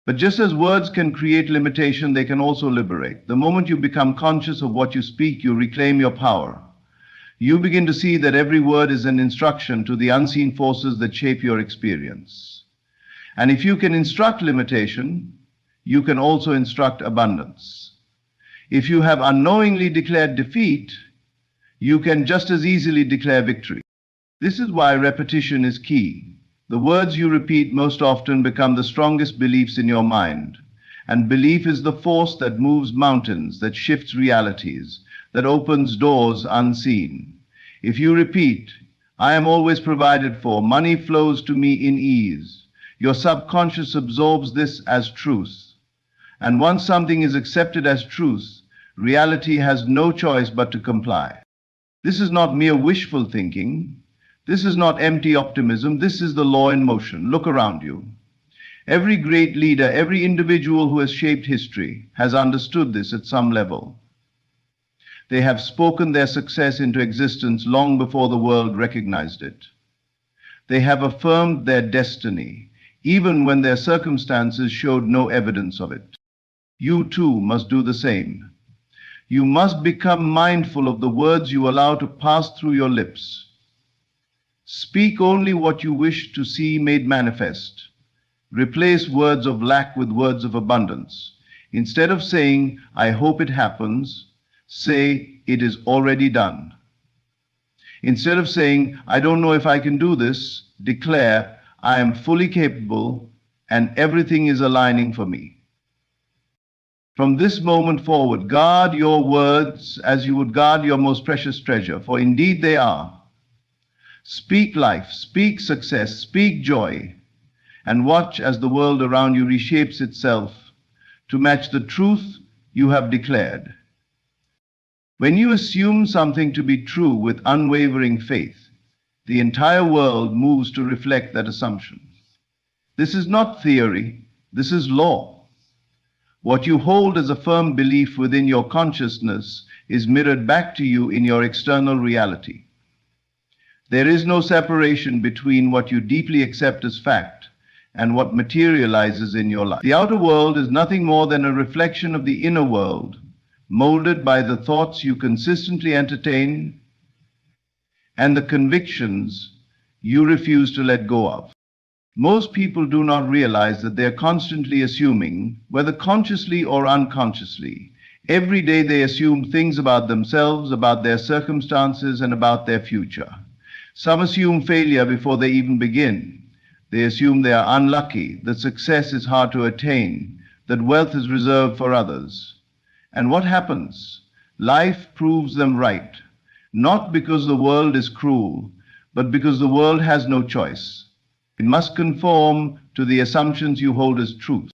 But just as words can create limitation, they can also liberate. The moment you become conscious of what you speak, you reclaim your power. You begin to see that every word is an instruction to the unseen forces that shape your experience. And if you can instruct limitation, you can also instruct abundance. If you have unknowingly declared defeat, you can just as easily declare victory. This is why repetition is key. The words you repeat most often become the strongest beliefs in your mind. And belief is the force that moves mountains, that shifts realities, that opens doors unseen. If you repeat, "I am always provided for, money flows to me in ease," your subconscious absorbs this as truth. And once something is accepted as truth, reality has no choice but to comply. This is not mere wishful thinking. This is not empty optimism. This is the law in motion. Look around you. Every great leader, every individual who has shaped history has understood this at some level. They have spoken their success into existence long before the world recognized it. They have affirmed their destiny, even when their circumstances showed no evidence of it. You too must do the same. You must become mindful of the words you allow to pass through your lips. Speak only what you wish to see made manifest. Replace words of lack with words of abundance. Instead of saying, "I hope it happens," say, "It is already done." Instead of saying, "I don't know if I can do this," declare, "I am fully capable and everything is aligning for me." From this moment forward, guard your words as you would guard your most precious treasure, for indeed they are. Speak life, speak success, speak joy, and watch as the world around you reshapes itself to match the truth you have declared. When you assume something to be true with unwavering faith, the entire world moves to reflect that assumption. This is not theory, this is law. What you hold as a firm belief within your consciousness is mirrored back to you in your external reality. There is no separation between what you deeply accept as fact and what materializes in your life. The outer world is nothing more than a reflection of the inner world, molded by the thoughts you consistently entertain and the convictions you refuse to let go of. Most people do not realize that they are constantly assuming, whether consciously or unconsciously. Every day they assume things about themselves, about their circumstances, and about their future. Some assume failure before they even begin. They assume they are unlucky, that success is hard to attain, that wealth is reserved for others. And what happens? Life proves them right, not because the world is cruel, but because the world has no choice. It must conform to the assumptions you hold as truth.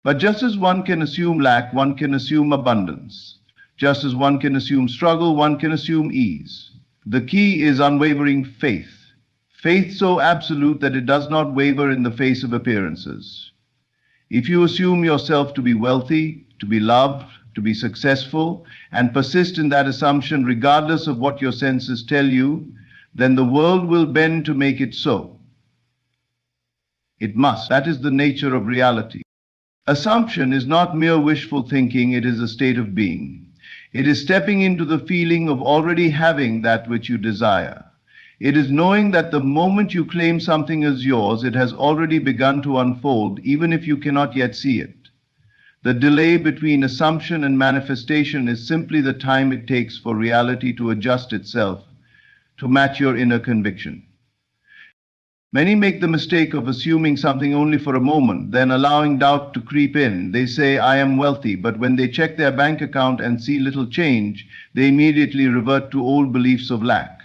But just as one can assume lack, one can assume abundance. Just as one can assume struggle, one can assume ease. The key is unwavering faith. Faith so absolute that it does not waver in the face of appearances. If you assume yourself to be wealthy, to be loved, to be successful, and persist in that assumption regardless of what your senses tell you, then the world will bend to make it so. It must. That is the nature of reality. Assumption is not mere wishful thinking, it is a state of being. It is stepping into the feeling of already having that which you desire. It is knowing that the moment you claim something as yours, it has already begun to unfold, even if you cannot yet see it. The delay between assumption and manifestation is simply the time it takes for reality to adjust itself to match your inner conviction. Many make the mistake of assuming something only for a moment, then allowing doubt to creep in. They say, I am wealthy, but when they check their bank account and see little change, they immediately revert to old beliefs of lack.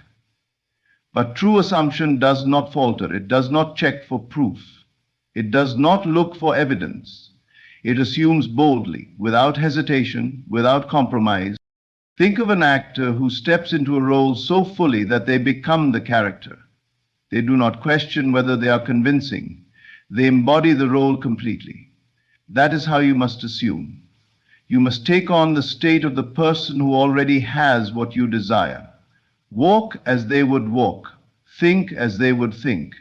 But true assumption does not falter. It does not check for proof. It does not look for evidence. It assumes boldly, without hesitation, without compromise. Think of an actor who steps into a role so fully that they become the character. They do not question whether they are convincing. They embody the role completely. That is how you must assume. You must take on the state of the person who already has what you desire. Walk as they would walk. Think as they would think.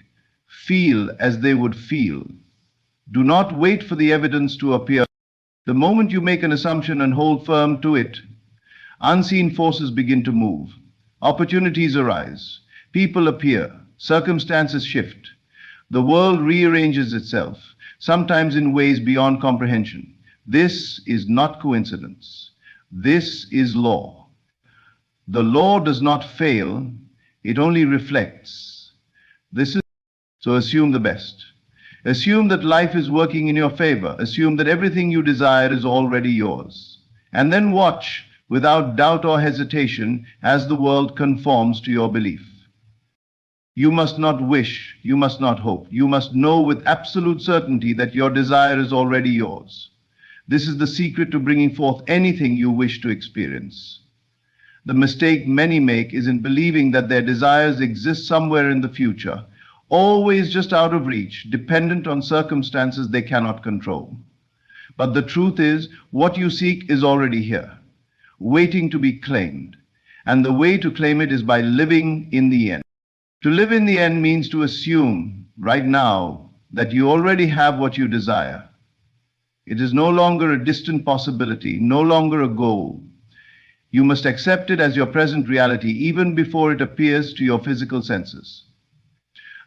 Feel as they would feel. Do not wait for the evidence to appear. The moment you make an assumption and hold firm to it, unseen forces begin to move. Opportunities arise. People appear. Circumstances shift. The world rearranges itself, sometimes in ways beyond comprehension. This is not coincidence. This is law. The law does not fail, it only reflects. So assume the best. Assume that life is working in your favor. Assume that everything you desire is already yours. And then watch, without doubt or hesitation, as the world conforms to your belief. You must not wish, you must not hope. You must know with absolute certainty that your desire is already yours. This is the secret to bringing forth anything you wish to experience. The mistake many make is in believing that their desires exist somewhere in the future, always just out of reach, dependent on circumstances they cannot control. But the truth is, what you seek is already here, waiting to be claimed. And the way to claim it is by living in the end. To live in the end means to assume right now that you already have what you desire. It is no longer a distant possibility, no longer a goal. You must accept it as your present reality even before it appears to your physical senses.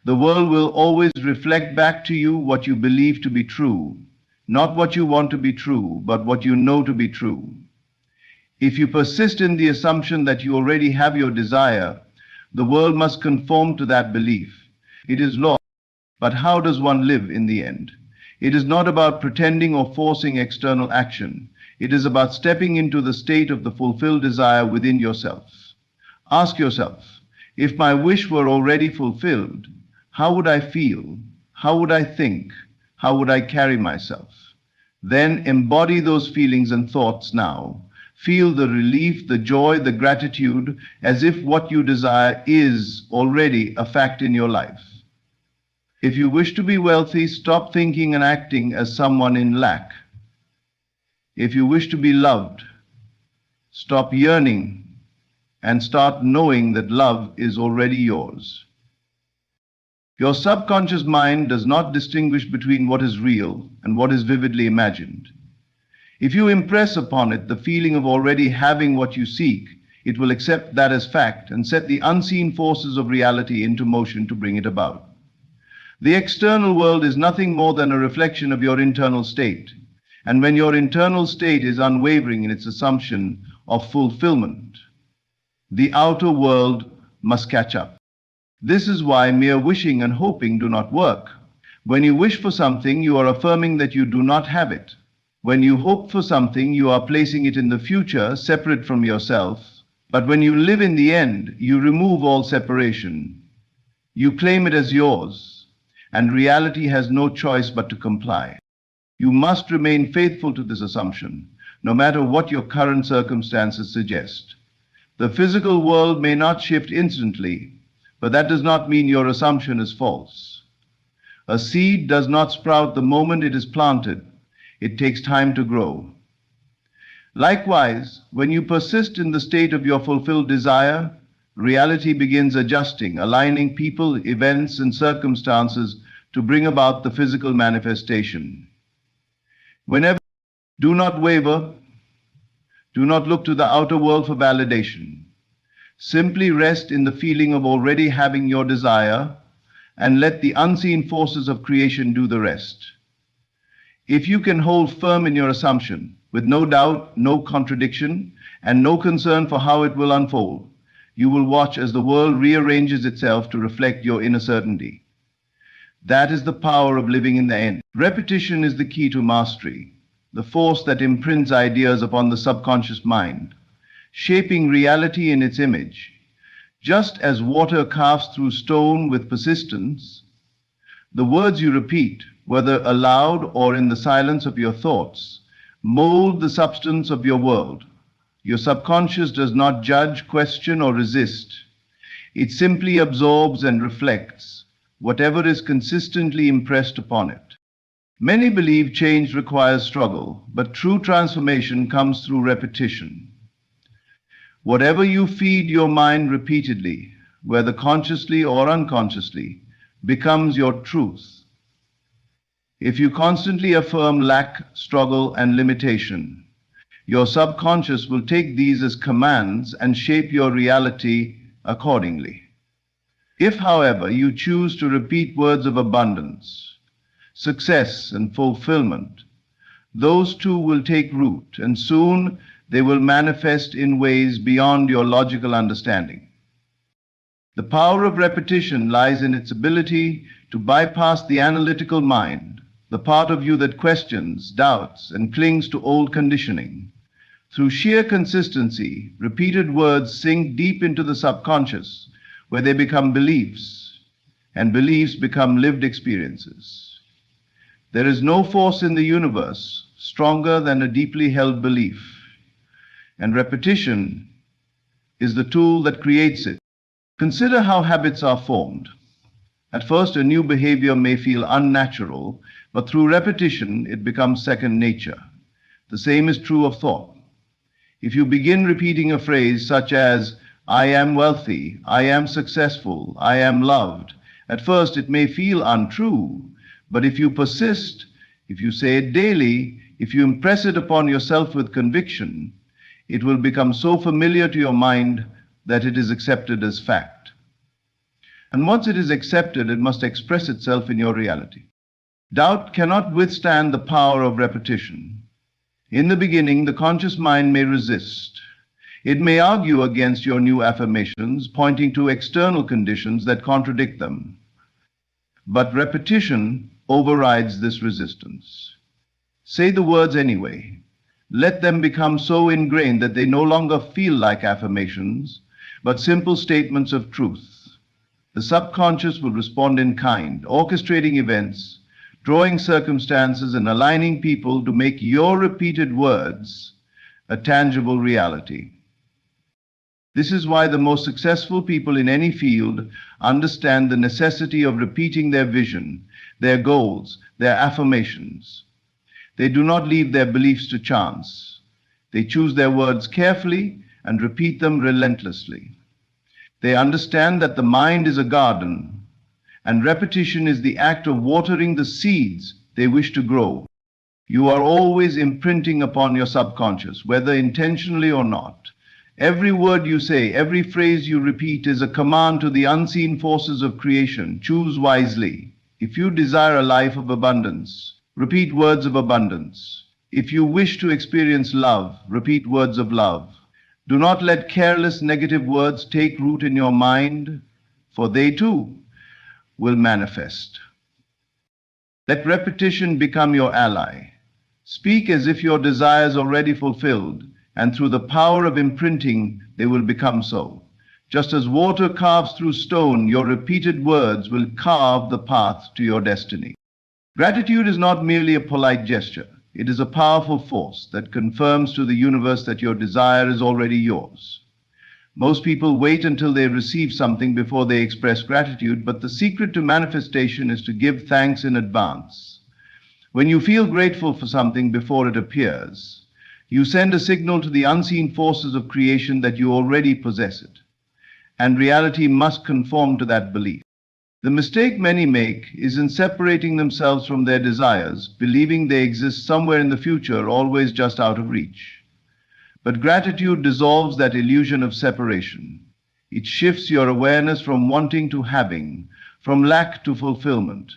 The world will always reflect back to you what you believe to be true, not what you want to be true, but what you know to be true. If you persist in the assumption that you already have your desire, the world must conform to that belief. It is law. But how does one live in the end? It is not about pretending or forcing external action. It is about stepping into the state of the fulfilled desire within yourself. Ask yourself, if my wish were already fulfilled, how would I feel? How would I think? How would I carry myself? Then embody those feelings and thoughts now. Feel the relief, the joy, the gratitude, as if what you desire is already a fact in your life. If you wish to be wealthy, stop thinking and acting as someone in lack. If you wish to be loved, stop yearning and start knowing that love is already yours. Your subconscious mind does not distinguish between what is real and what is vividly imagined. If you impress upon it the feeling of already having what you seek, it will accept that as fact and set the unseen forces of reality into motion to bring it about. The external world is nothing more than a reflection of your internal state. And when your internal state is unwavering in its assumption of fulfillment, the outer world must catch up. This is why mere wishing and hoping do not work. When you wish for something, you are affirming that you do not have it. When you hope for something, you are placing it in the future, separate from yourself. But when you live in the end, you remove all separation. You claim it as yours, and reality has no choice but to comply. You must remain faithful to this assumption, no matter what your current circumstances suggest. The physical world may not shift instantly, but that does not mean your assumption is false. A seed does not sprout the moment it is planted. It takes time to grow. Likewise, when you persist in the state of your fulfilled desire, reality begins adjusting, aligning people, events, and circumstances to bring about the physical manifestation. Whenever, do not waver, do not look to the outer world for validation. Simply rest in the feeling of already having your desire and let the unseen forces of creation do the rest. If you can hold firm in your assumption, with no doubt, no contradiction, and no concern for how it will unfold, you will watch as the world rearranges itself to reflect your inner certainty. That is the power of living in the end. Repetition is the key to mastery, the force that imprints ideas upon the subconscious mind, shaping reality in its image. Just as water carves through stone with persistence, the words you repeat, whether aloud or in the silence of your thoughts, mold the substance of your world. Your subconscious does not judge, question, or resist. It simply absorbs and reflects whatever is consistently impressed upon it. Many believe change requires struggle, but true transformation comes through repetition. Whatever you feed your mind repeatedly, whether consciously or unconsciously, becomes your truth. If you constantly affirm lack, struggle, and limitation, your subconscious will take these as commands and shape your reality accordingly. If, however, you choose to repeat words of abundance, success, and fulfillment, those too will take root, and soon they will manifest in ways beyond your logical understanding. The power of repetition lies in its ability to bypass the analytical mind, the part of you that questions, doubts, and clings to old conditioning. Through sheer consistency, repeated words sink deep into the subconscious, where they become beliefs, and beliefs become lived experiences. There is no force in the universe stronger than a deeply held belief, and repetition is the tool that creates it. Consider how habits are formed. At first, a new behavior may feel unnatural, but through repetition, it becomes second nature. The same is true of thought. If you begin repeating a phrase such as, "I am wealthy, I am successful, I am loved," at first it may feel untrue, but if you persist, if you say it daily, if you impress it upon yourself with conviction, it will become so familiar to your mind that it is accepted as fact. And once it is accepted, it must express itself in your reality. Doubt cannot withstand the power of repetition. In the beginning, the conscious mind may resist. It may argue against your new affirmations, pointing to external conditions that contradict them. But repetition overrides this resistance. Say the words anyway. Let them become so ingrained that they no longer feel like affirmations, but simple statements of truth. The subconscious will respond in kind, orchestrating events, drawing circumstances, and aligning people to make your repeated words a tangible reality. This is why the most successful people in any field understand the necessity of repeating their vision, their goals, their affirmations. They do not leave their beliefs to chance. They choose their words carefully and repeat them relentlessly. They understand that the mind is a garden, and repetition is the act of watering the seeds they wish to grow. You are always imprinting upon your subconscious, whether intentionally or not. Every word you say, every phrase you repeat is a command to the unseen forces of creation. Choose wisely. If you desire a life of abundance, repeat words of abundance. If you wish to experience love, repeat words of love. Do not let careless negative words take root in your mind, for they too will manifest. Let repetition become your ally. Speak as if your desires are already fulfilled, and through the power of imprinting, they will become so. Just as water carves through stone, your repeated words will carve the path to your destiny. Gratitude is not merely a polite gesture. It is a powerful force that confirms to the universe that your desire is already yours. Most people wait until they receive something before they express gratitude, but the secret to manifestation is to give thanks in advance. When you feel grateful for something before it appears, you send a signal to the unseen forces of creation that you already possess it, and reality must conform to that belief. The mistake many make is in separating themselves from their desires, believing they exist somewhere in the future, always just out of reach. But gratitude dissolves that illusion of separation. It shifts your awareness from wanting to having, from lack to fulfillment.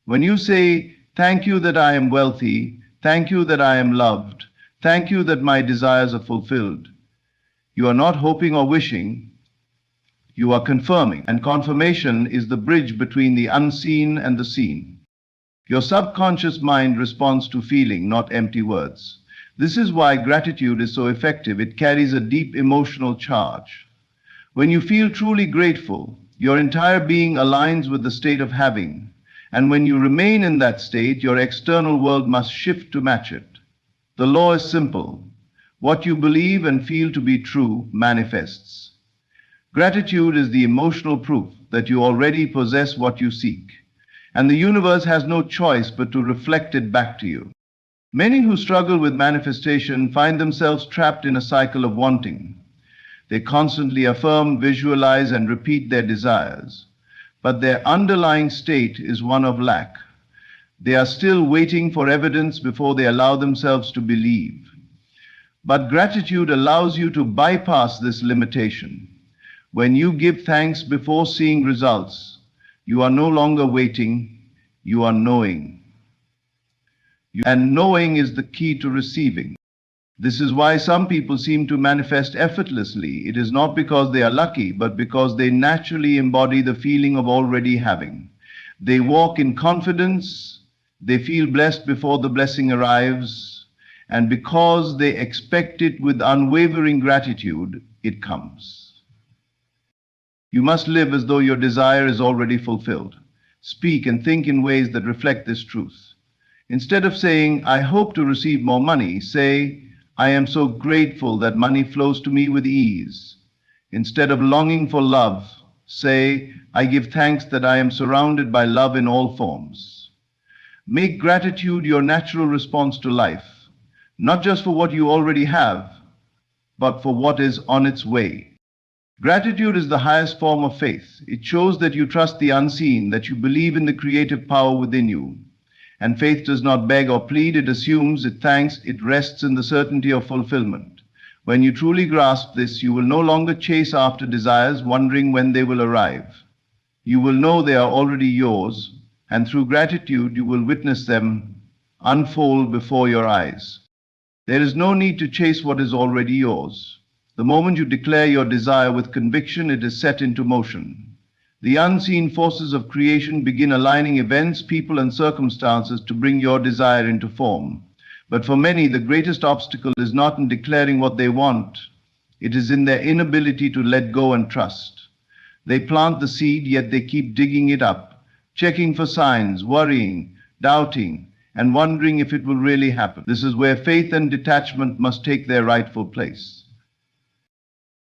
When you say, "Thank you that I am wealthy, thank you that I am loved, thank you that my desires are fulfilled," you are not hoping or wishing, you are confirming, and confirmation is the bridge between the unseen and the seen. Your subconscious mind responds to feeling, not empty words. This is why gratitude is so effective. It carries a deep emotional charge. When you feel truly grateful, your entire being aligns with the state of having, and when you remain in that state, your external world must shift to match it. The law is simple. What you believe and feel to be true manifests. Gratitude is the emotional proof that you already possess what you seek, and the universe has no choice but to reflect it back to you. Many who struggle with manifestation find themselves trapped in a cycle of wanting. They constantly affirm, visualize, and repeat their desires, but their underlying state is one of lack. They are still waiting for evidence before they allow themselves to believe. But gratitude allows you to bypass this limitation. When you give thanks before seeing results, you are no longer waiting, you are knowing. And knowing is the key to receiving. This is why some people seem to manifest effortlessly. It is not because they are lucky, but because they naturally embody the feeling of already having. They walk in confidence, they feel blessed before the blessing arrives, and because they expect it with unwavering gratitude, it comes. You must live as though your desire is already fulfilled. Speak and think in ways that reflect this truth. Instead of saying, "I hope to receive more money," say, "I am so grateful that money flows to me with ease." Instead of longing for love, say, "I give thanks that I am surrounded by love in all forms." Make gratitude your natural response to life, not just for what you already have, but for what is on its way. Gratitude is the highest form of faith. It shows that you trust the unseen, that you believe in the creative power within you. And faith does not beg or plead, it assumes, it thanks, it rests in the certainty of fulfillment. When you truly grasp this, you will no longer chase after desires, wondering when they will arrive. You will know they are already yours, and through gratitude you will witness them unfold before your eyes. There is no need to chase what is already yours. The moment you declare your desire with conviction, it is set into motion. The unseen forces of creation begin aligning events, people, and circumstances to bring your desire into form. But for many, the greatest obstacle is not in declaring what they want. It is in their inability to let go and trust. They plant the seed, yet they keep digging it up, checking for signs, worrying, doubting, and wondering if it will really happen. This is where faith and detachment must take their rightful place.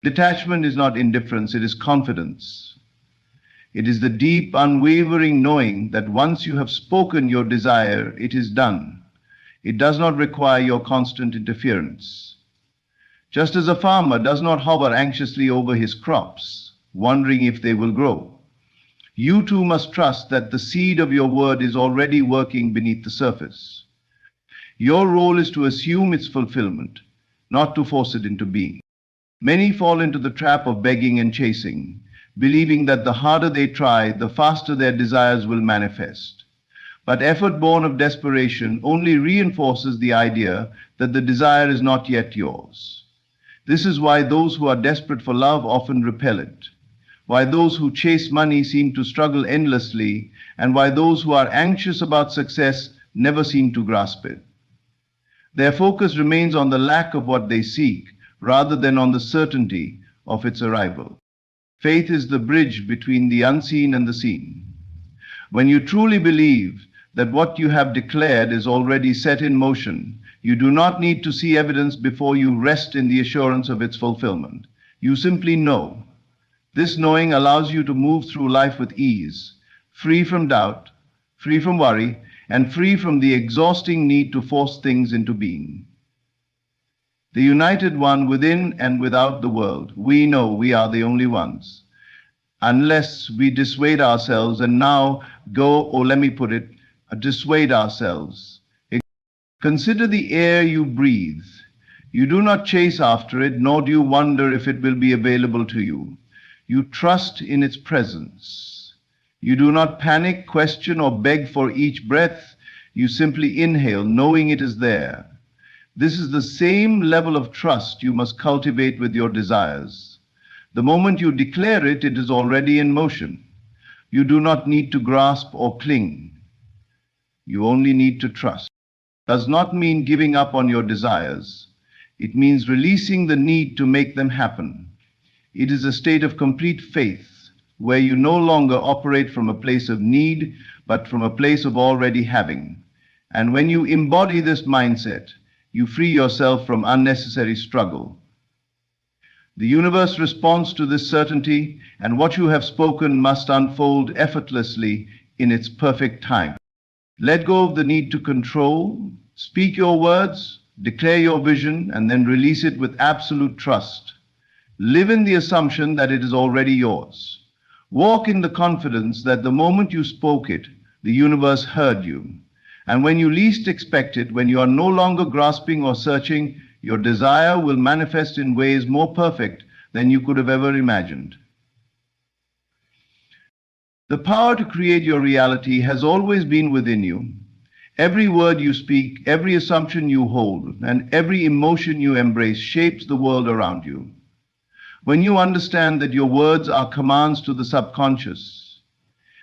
Detachment is not indifference, it is confidence. It is the deep, unwavering knowing that once you have spoken your desire, it is done. It does not require your constant interference. Just as a farmer does not hover anxiously over his crops, wondering if they will grow, you too must trust that the seed of your word is already working beneath the surface. Your role is to assume its fulfillment, not to force it into being. Many fall into the trap of begging and chasing. believing that the harder they try, the faster their desires will manifest. But effort born of desperation only reinforces the idea that the desire is not yet yours. This is why those who are desperate for love often repel it, why those who chase money seem to struggle endlessly, and why those who are anxious about success never seem to grasp it. Their focus remains on the lack of what they seek, rather than on the certainty of its arrival. Faith is the bridge between the unseen and the seen. When you truly believe that what you have declared is already set in motion, you do not need to see evidence before you rest in the assurance of its fulfillment. You simply know. This knowing allows you to move through life with ease, free from doubt, free from worry, and free from the exhausting need to force things into being. The united one within and without the world, we know we are the only ones. Unless we dissuade ourselves and now go, or let me put it, dissuade ourselves. Consider the air you breathe. You do not chase after it, nor do you wonder if it will be available to you. You trust in its presence. You do not panic, question, or beg for each breath. You simply inhale, knowing it is there. This is the same level of trust you must cultivate with your desires. The moment you declare it, it is already in motion. You do not need to grasp or cling. You only need to trust. It does not mean giving up on your desires. It means releasing the need to make them happen. It is a state of complete faith, where you no longer operate from a place of need, but from a place of already having. And when you embody this mindset, you free yourself from unnecessary struggle. The universe responds to this certainty, and what you have spoken must unfold effortlessly in its perfect time. Let go of the need to control, speak your words, declare your vision, and then release it with absolute trust. Live in the assumption that it is already yours. Walk in the confidence that the moment you spoke it, the universe heard you. And when you least expect it, when you are no longer grasping or searching, your desire will manifest in ways more perfect than you could have ever imagined. The power to create your reality has always been within you. Every word you speak, every assumption you hold, and every emotion you embrace shapes the world around you. When you understand that your words are commands to the subconscious,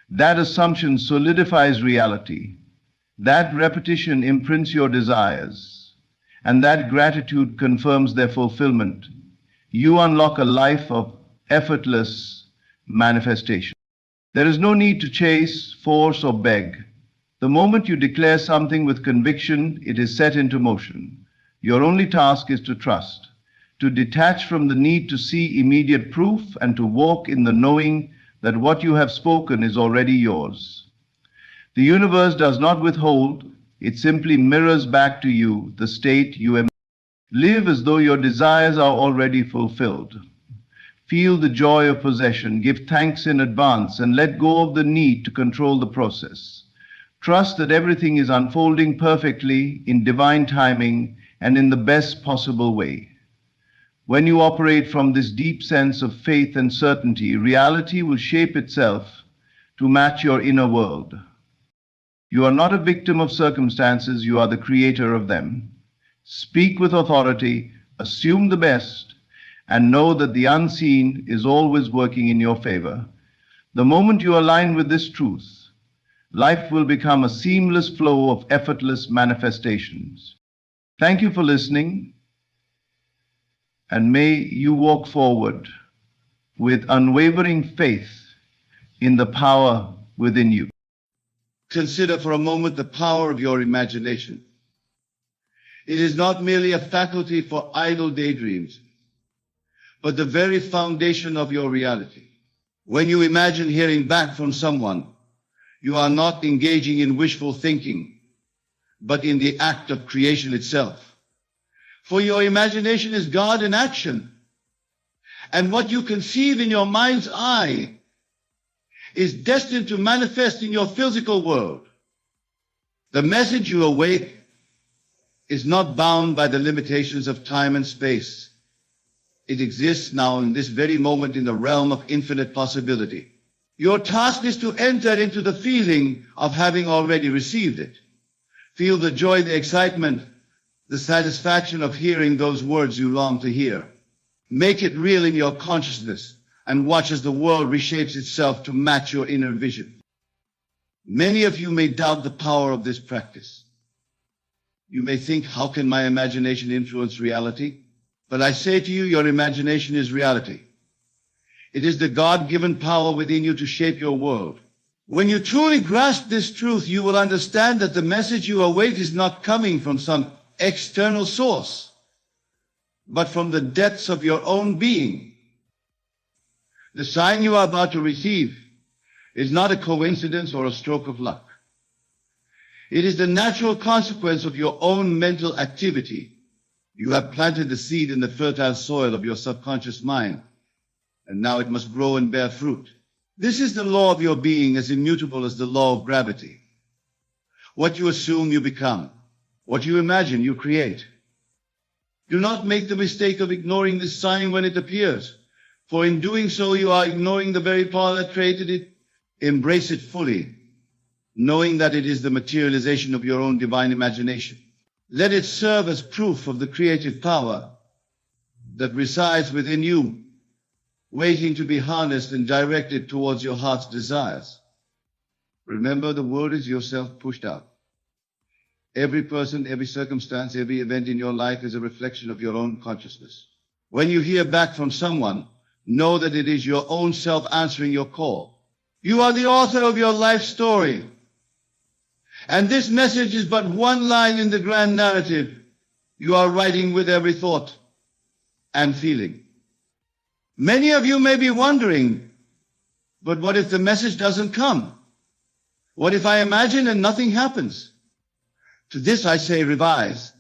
that assumption solidifies reality. That repetition imprints your desires, and that gratitude confirms their fulfillment. You unlock a life of effortless manifestation. There is no need to chase, force, or beg. The moment you declare something with conviction, it is set into motion. Your only task is to trust, to detach from the need to see immediate proof, and to walk in the knowing that what you have spoken is already yours. The universe does not withhold, it simply mirrors back to you the state you embody. Live as though your desires are already fulfilled. Feel the joy of possession, give thanks in advance, and let go of the need to control the process. Trust that everything is unfolding perfectly in divine timing and in the best possible way. When you operate from this deep sense of faith and certainty, reality will shape itself to match your inner world. You are not a victim of circumstances, you are the creator of them. Speak with authority, assume the best, and know that the unseen is always working in your favor. The moment you align with this truth, life will become a seamless flow of effortless manifestations. Thank you for listening, and may you walk forward with unwavering faith in the power within you. Consider for a moment the power of your imagination. It is not merely a faculty for idle daydreams, but the very foundation of your reality. When you imagine hearing back from someone, you are not engaging in wishful thinking, but in the act of creation itself. For your imagination is God in action. And what you conceive in your mind's eye is destined to manifest in your physical world. The message you await is not bound by the limitations of time and space. It exists now in this very moment in the realm of infinite possibility. Your task is to enter into the feeling of having already received it. Feel the joy, the excitement, the satisfaction of hearing those words you long to hear. Make it real in your consciousness and watch as the world reshapes itself to match your inner vision. Many of you may doubt the power of this practice. You may think, how can my imagination influence reality? But I say to you, your imagination is reality. It is the God-given power within you to shape your world. When you truly grasp this truth, you will understand that the message you await is not coming from some external source, but from the depths of your own being. The sign you are about to receive is not a coincidence or a stroke of luck. It is the natural consequence of your own mental activity. You have planted the seed in the fertile soil of your subconscious mind, and now it must grow and bear fruit. This is the law of your being, as immutable as the law of gravity. What you assume, you become. What you imagine, you create. Do not make the mistake of ignoring this sign when it appears, for in doing so you are ignoring the very power that created it. Embrace it fully, knowing that it is the materialization of your own divine imagination. Let it serve as proof of the creative power that resides within you, waiting to be harnessed and directed towards your heart's desires. Remember, the world is yourself pushed out. Every person, every circumstance, every event in your life is a reflection of your own consciousness. When you hear back from someone, know that it is your own self answering your call. You are the author of your life story. And this message is but one line in the grand narrative you are writing with every thought and feeling. Many of you may be wondering, but what if the message doesn't come? What if I imagine and nothing happens? To this I say, revise.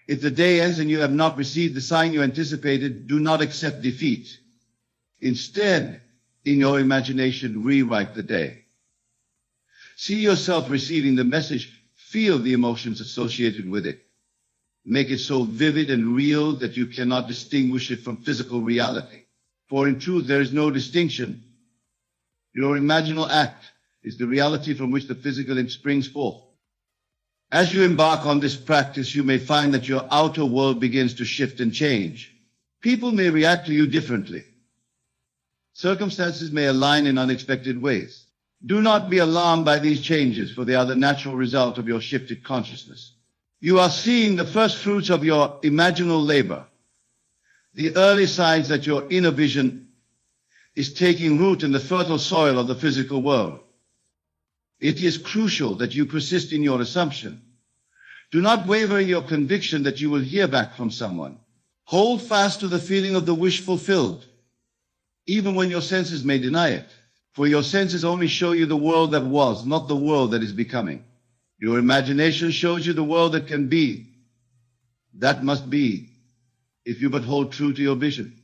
If the day ends and you have not received the sign you anticipated, do not accept defeat. Instead, in your imagination, rewrite the day. See yourself receiving the message. Feel the emotions associated with it. Make it so vivid and real that you cannot distinguish it from physical reality. For in truth, there is no distinction. Your imaginal act is the reality from which the physical springs forth. As you embark on this practice, you may find that your outer world begins to shift and change. People may react to you differently. Circumstances may align in unexpected ways. Do not be alarmed by these changes, for they are the natural result of your shifted consciousness. You are seeing the first fruits of your imaginal labor, the early signs that your inner vision is taking root in the fertile soil of the physical world. It is crucial that you persist in your assumption. Do not waver in your conviction that you will hear back from someone. Hold fast to the feeling of the wish fulfilled, even when your senses may deny it. For your senses only show you the world that was, not the world that is becoming. Your imagination shows you the world that can be. That must be, if you but hold true to your vision.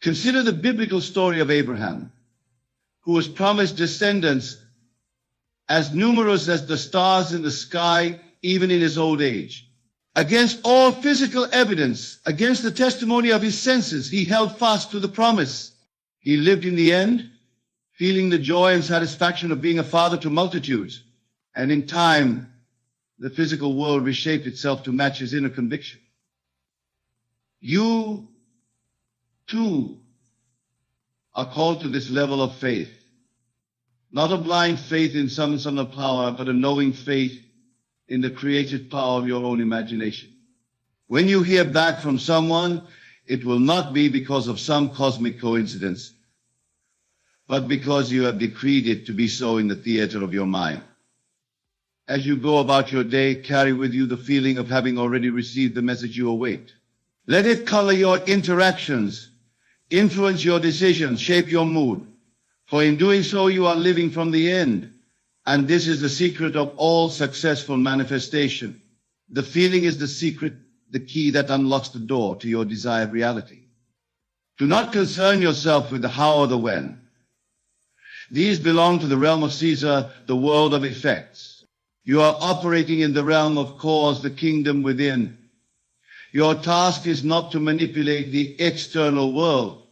Consider the biblical story of Abraham, who was promised descendants as numerous as the stars in the sky, even in his old age. Against all physical evidence, against the testimony of his senses, he held fast to the promise. He lived in the end, feeling the joy and satisfaction of being a father to multitudes. And in time, the physical world reshaped itself to match his inner conviction. You, too, are called to this level of faith. Not a blind faith in some power, but a knowing faith in the creative power of your own imagination. When you hear back from someone, it will not be because of some cosmic coincidence, but because you have decreed it to be so in the theater of your mind. As you go about your day, carry with you the feeling of having already received the message you await. Let it color your interactions, influence your decisions, shape your mood. For in doing so, you are living from the end. And this is the secret of all successful manifestation. The feeling is the secret, the key that unlocks the door to your desired reality. Do not concern yourself with the how or the when. These belong to the realm of Caesar, the world of effects. You are operating in the realm of cause, the kingdom within. Your task is not to manipulate the external world,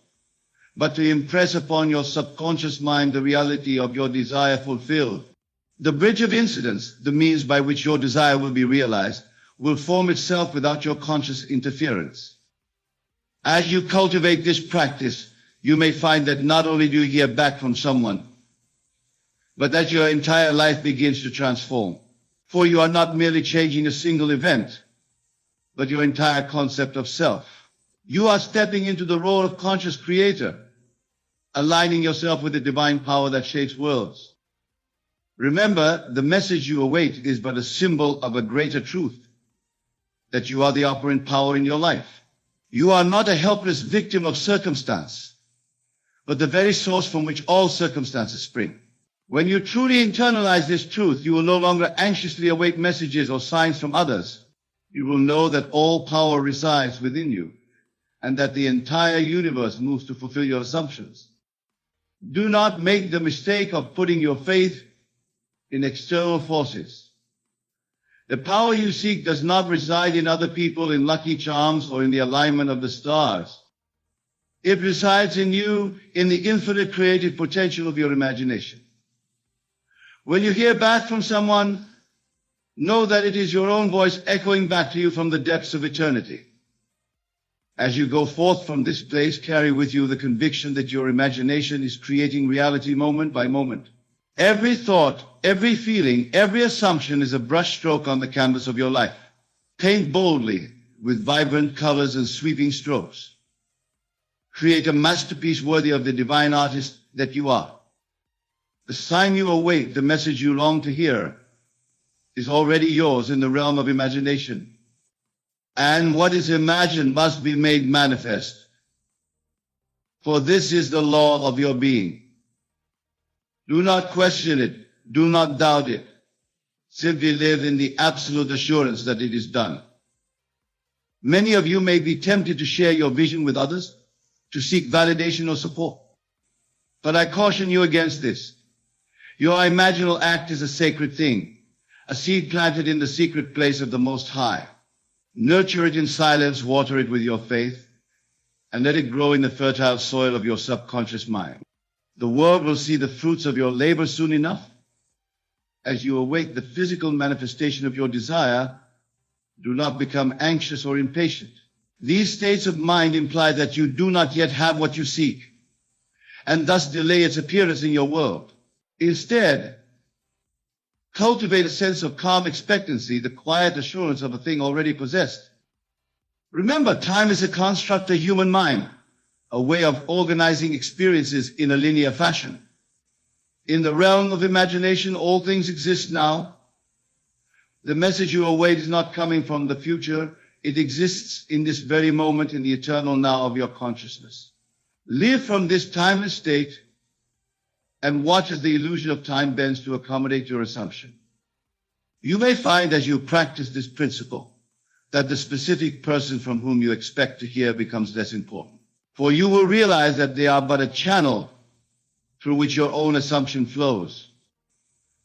but to impress upon your subconscious mind the reality of your desire fulfilled. The bridge of incidents, the means by which your desire will be realized, will form itself without your conscious interference. As you cultivate this practice, you may find that not only do you hear back from someone, but that your entire life begins to transform. For you are not merely changing a single event, but your entire concept of self. You are stepping into the role of conscious creator, aligning yourself with the divine power that shapes worlds. Remember, the message you await is but a symbol of a greater truth, that you are the operant power in your life. You are not a helpless victim of circumstance, but the very source from which all circumstances spring. When you truly internalize this truth, you will no longer anxiously await messages or signs from others. You will know that all power resides within you, and that the entire universe moves to fulfill your assumptions. Do not make the mistake of putting your faith in external forces. The power you seek does not reside in other people, in lucky charms, or in the alignment of the stars. It resides in you, in the infinite creative potential of your imagination. When you hear back from someone, know that it is your own voice echoing back to you from the depths of eternity. As you go forth from this place, carry with you the conviction that your imagination is creating reality moment by moment. Every thought, every feeling, every assumption is a brushstroke on the canvas of your life. Paint boldly with vibrant colors and sweeping strokes. Create a masterpiece worthy of the divine artist that you are. The sign you await, the message you long to hear, is already yours in the realm of imagination. And what is imagined must be made manifest. For this is the law of your being. Do not question it. Do not doubt it. Simply live in the absolute assurance that it is done. Many of you may be tempted to share your vision with others, to seek validation or support. But I caution you against this. Your imaginal act is a sacred thing, a seed planted in the secret place of the Most High. Nurture it in silence, water it with your faith, and let it grow in the fertile soil of your subconscious mind. The world will see the fruits of your labor soon enough. As you await the physical manifestation of your desire, do not become anxious or impatient. These states of mind imply that you do not yet have what you seek, and thus delay its appearance in your world. Instead, cultivate a sense of calm expectancy, the quiet assurance of a thing already possessed. Remember, time is a construct of human mind, a way of organizing experiences in a linear fashion. In the realm of imagination, all things exist now. The message you await is not coming from the future. It exists in this very moment, in the eternal now of your consciousness. Live from this timeless state and watch as the illusion of time bends to accommodate your assumption. You may find as you practice this principle that the specific person from whom you expect to hear becomes less important. For you will realize that they are but a channel through which your own assumption flows.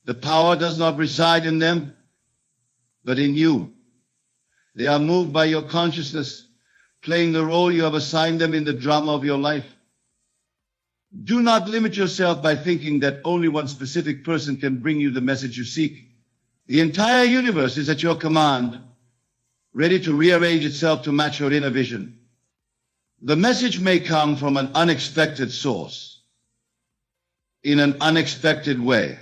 The power does not reside in them, but in you. They are moved by your consciousness, playing the role you have assigned them in the drama of your life. Do not limit yourself by thinking that only one specific person can bring you the message you seek. The entire universe is at your command, ready to rearrange itself to match your inner vision. The message may come from an unexpected source, in an unexpected way.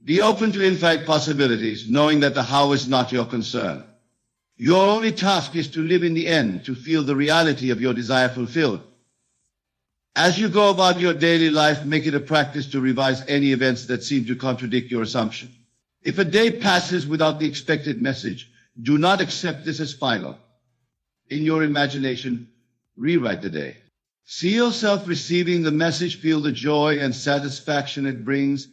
Be open to infinite possibilities, knowing that the how is not your concern. Your only task is to live in the end, to feel the reality of your desire fulfilled. As you go about your daily life, make it a practice to revise any events that seem to contradict your assumption. If a day passes without the expected message, do not accept this as final. In your imagination, rewrite the day. See yourself receiving the message, feel the joy and satisfaction it brings.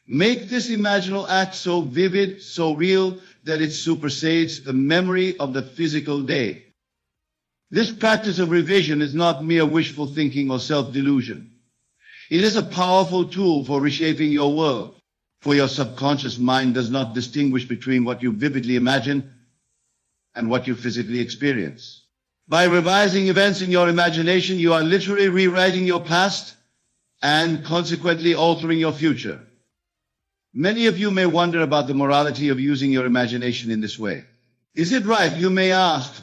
Make this imaginal act so vivid, so real, that it supersedes the memory of the physical day. This practice of revision is not mere wishful thinking or self-delusion. It is a powerful tool for reshaping your world, for your subconscious mind does not distinguish between what you vividly imagine and what you physically experience. By revising events in your imagination, you are literally rewriting your past and consequently altering your future. Many of you may wonder about the morality of using your imagination in this way. Is it right, you may ask,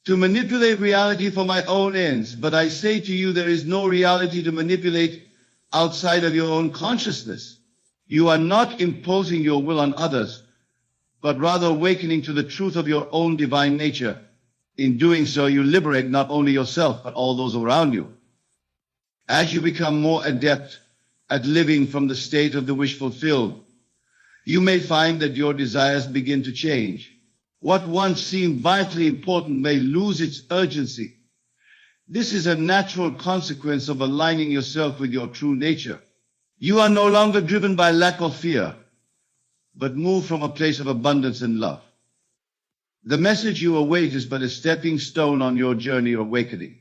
to manipulate reality for my own ends? But I say to you, there is no reality to manipulate outside of your own consciousness. You are not imposing your will on others, but rather awakening to the truth of your own divine nature. In doing so, you liberate not only yourself, but all those around you. As you become more adept at living from the state of the wish fulfilled, you may find that your desires begin to change. What once seemed vitally important may lose its urgency. This is a natural consequence of aligning yourself with your true nature. You are no longer driven by lack or fear, but move from a place of abundance and love. The message you await is but a stepping stone on your journey of awakening.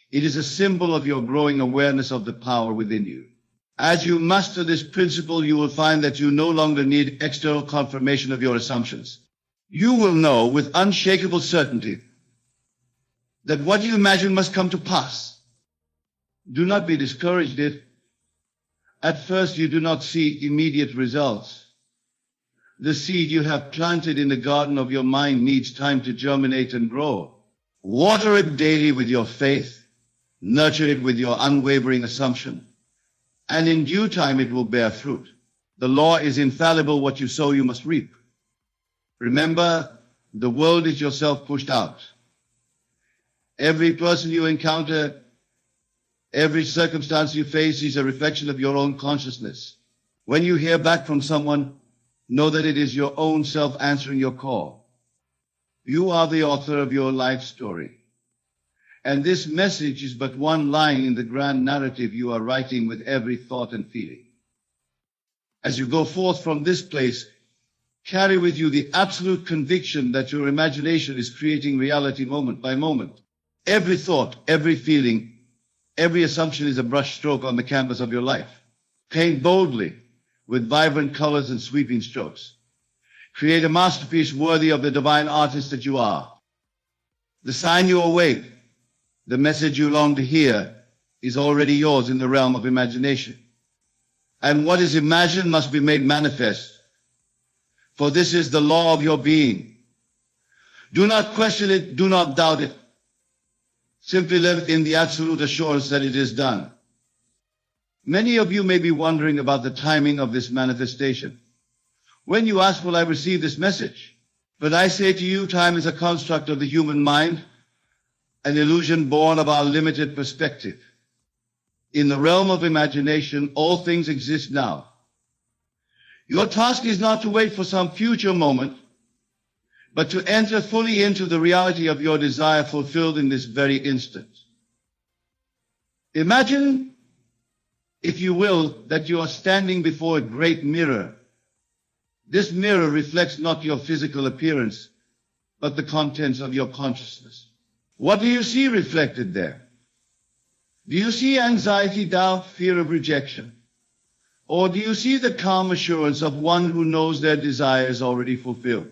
It is a symbol of your growing awareness of the power within you. As you master this principle, you will find that you no longer need external confirmation of your assumptions. You will know with unshakable certainty that what you imagine must come to pass. Do not be discouraged if, at first, you do not see immediate results. The seed you have planted in the garden of your mind needs time to germinate and grow. Water it daily with your faith, nurture it with your unwavering assumption, and in due time it will bear fruit. The law is infallible: what you sow, you must reap. Remember, the world is yourself pushed out. Every person you encounter, every circumstance you face is a reflection of your own consciousness. When you hear back from someone, know that it is your own self answering your call. You are the author of your life story. And this message is but one line in the grand narrative you are writing with every thought and feeling. As you go forth from this place, carry with you the absolute conviction that your imagination is creating reality moment by moment. Every thought, every feeling, every assumption is a brush stroke on the canvas of your life. Paint boldly with vibrant colors and sweeping strokes. Create a masterpiece worthy of the divine artist that you are. The sign you await, the message you long to hear, is already yours in the realm of imagination. And what is imagined must be made manifest, for this is the law of your being. Do not question it, do not doubt it. Simply live in the absolute assurance that it is done. Many of you may be wondering about the timing of this manifestation. When you ask, will I receive this message? But I say to you, time is a construct of the human mind, an illusion born of our limited perspective. In the realm of imagination, all things exist now. Your task is not to wait for some future moment, but to enter fully into the reality of your desire fulfilled in this very instant. Imagine, if you will, that you are standing before a great mirror. This mirror reflects not your physical appearance, but the contents of your consciousness. What do you see reflected there? Do you see anxiety, doubt, fear of rejection? Or do you see the calm assurance of one who knows their desire is already fulfilled?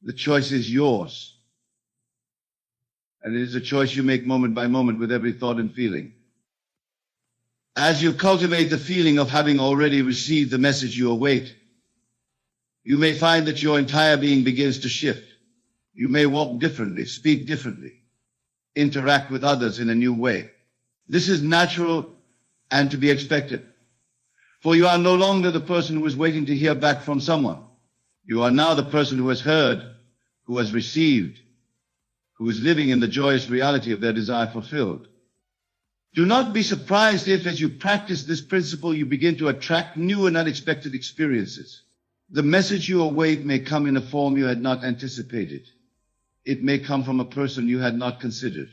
The choice is yours. And it is a choice you make moment by moment with every thought and feeling. As you cultivate the feeling of having already received the message you await, you may find that your entire being begins to shift. You may walk differently, speak differently, interact with others in a new way. This is natural and to be expected. For you are no longer the person who is waiting to hear back from someone. You are now the person who has heard, who has received, who is living in the joyous reality of their desire fulfilled. Do not be surprised if, as you practice this principle, you begin to attract new and unexpected experiences. The message you await may come in a form you had not anticipated. It may come from a person you had not considered.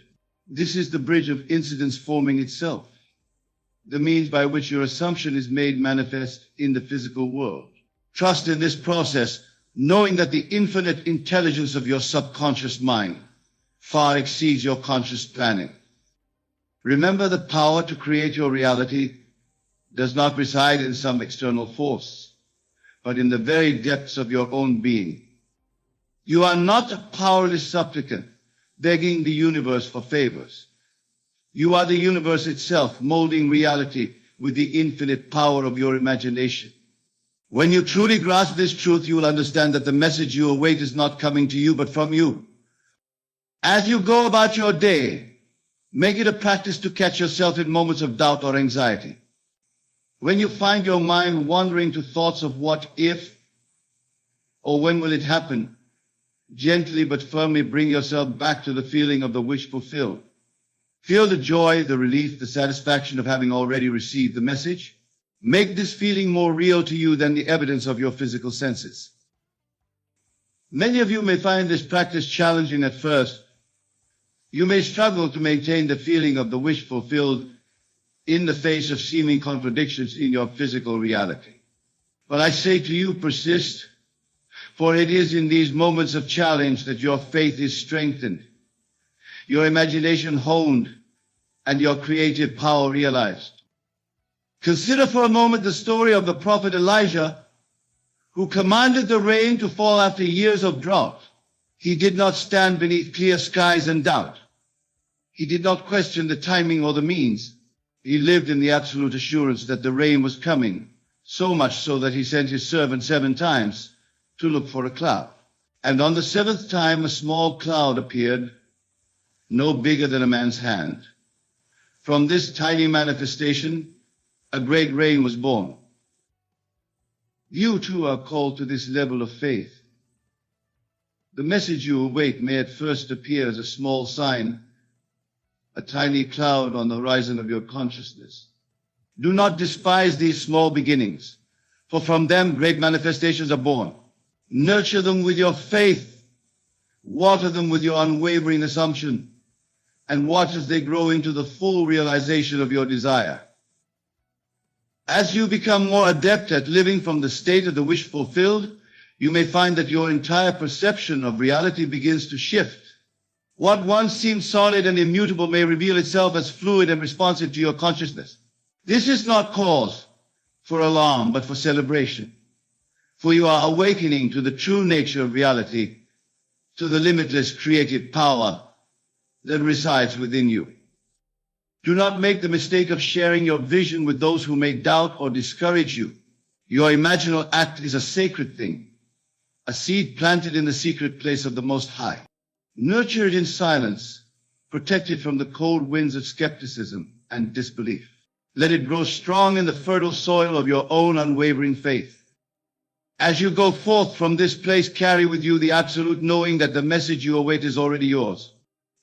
This is the bridge of incidents forming itself, the means by which your assumption is made manifest in the physical world. Trust in this process, knowing that the infinite intelligence of your subconscious mind far exceeds your conscious planning. Remember, the power to create your reality does not reside in some external force, but in the very depths of your own being. You are not a powerless supplicant begging the universe for favors. You are the universe itself, molding reality with the infinite power of your imagination. When you truly grasp this truth, you will understand that the message you await is not coming to you, but from you. As you go about your day, make it a practice to catch yourself in moments of doubt or anxiety. When you find your mind wandering to thoughts of what if, or when will it happen, gently but firmly bring yourself back to the feeling of the wish fulfilled. Feel the joy, the relief, the satisfaction of having already received the message. Make this feeling more real to you than the evidence of your physical senses. Many of you may find this practice challenging at first. You may struggle to maintain the feeling of the wish fulfilled in the face of seeming contradictions in your physical reality. But I say to you, persist, for it is in these moments of challenge that your faith is strengthened, your imagination honed, and your creative power realized. Consider for a moment the story of the prophet Elijah, who commanded the rain to fall after years of drought. He did not stand beneath clear skies and doubt. He did not question the timing or the means. He lived in the absolute assurance that the rain was coming, so much so that he sent his servant 7 times to look for a cloud. And on the 7th time, a small cloud appeared, no bigger than a man's hand. From this tiny manifestation, a great rain was born. You too are called to this level of faith. The message you await may at first appear as a small sign, a tiny cloud on the horizon of your consciousness. Do not despise these small beginnings, for from them great manifestations are born. Nurture them with your faith, water them with your unwavering assumption, and watch as they grow into the full realization of your desire. As you become more adept at living from the state of the wish fulfilled, you may find that your entire perception of reality begins to shift. What once seemed solid and immutable may reveal itself as fluid and responsive to your consciousness. This is not cause for alarm, but for celebration. For you are awakening to the true nature of reality, to the limitless creative power that resides within you. Do not make the mistake of sharing your vision with those who may doubt or discourage you. Your imaginal act is a sacred thing, a seed planted in the secret place of the Most High. Nurture it in silence, protect it from the cold winds of skepticism and disbelief. Let it grow strong in the fertile soil of your own unwavering faith. As you go forth from this place, carry with you the absolute knowing that the message you await is already yours.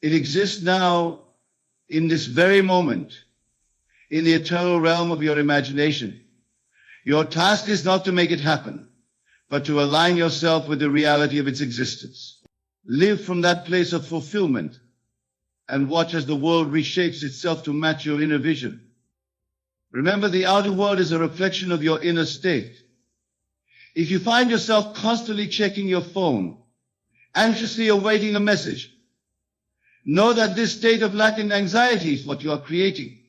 It exists now, in this very moment, in the eternal realm of your imagination. Your task is not to make it happen, but to align yourself with the reality of its existence. Live from that place of fulfillment and watch as the world reshapes itself to match your inner vision. Remember, the outer world is a reflection of your inner state. If you find yourself constantly checking your phone, anxiously awaiting a message, know that this state of lack and anxiety is what you are creating.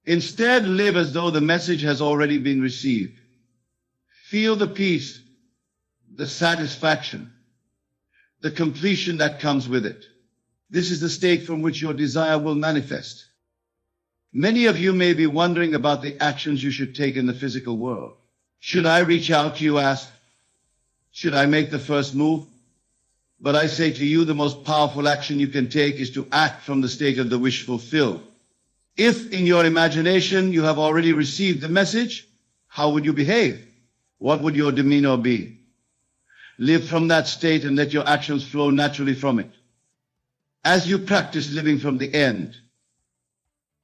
Instead, live as though the message has already been received. Feel the peace, the satisfaction, the completion that comes with it. This is the state from which your desire will manifest. Many of you may be wondering about the actions you should take in the physical world. Should I reach out, you ask? Should I make the first move? But I say to you, the most powerful action you can take is to act from the state of the wish fulfilled. If in your imagination you have already received the message, how would you behave? What would your demeanor be? Live from that state and let your actions flow naturally from it. As you practice living from the end,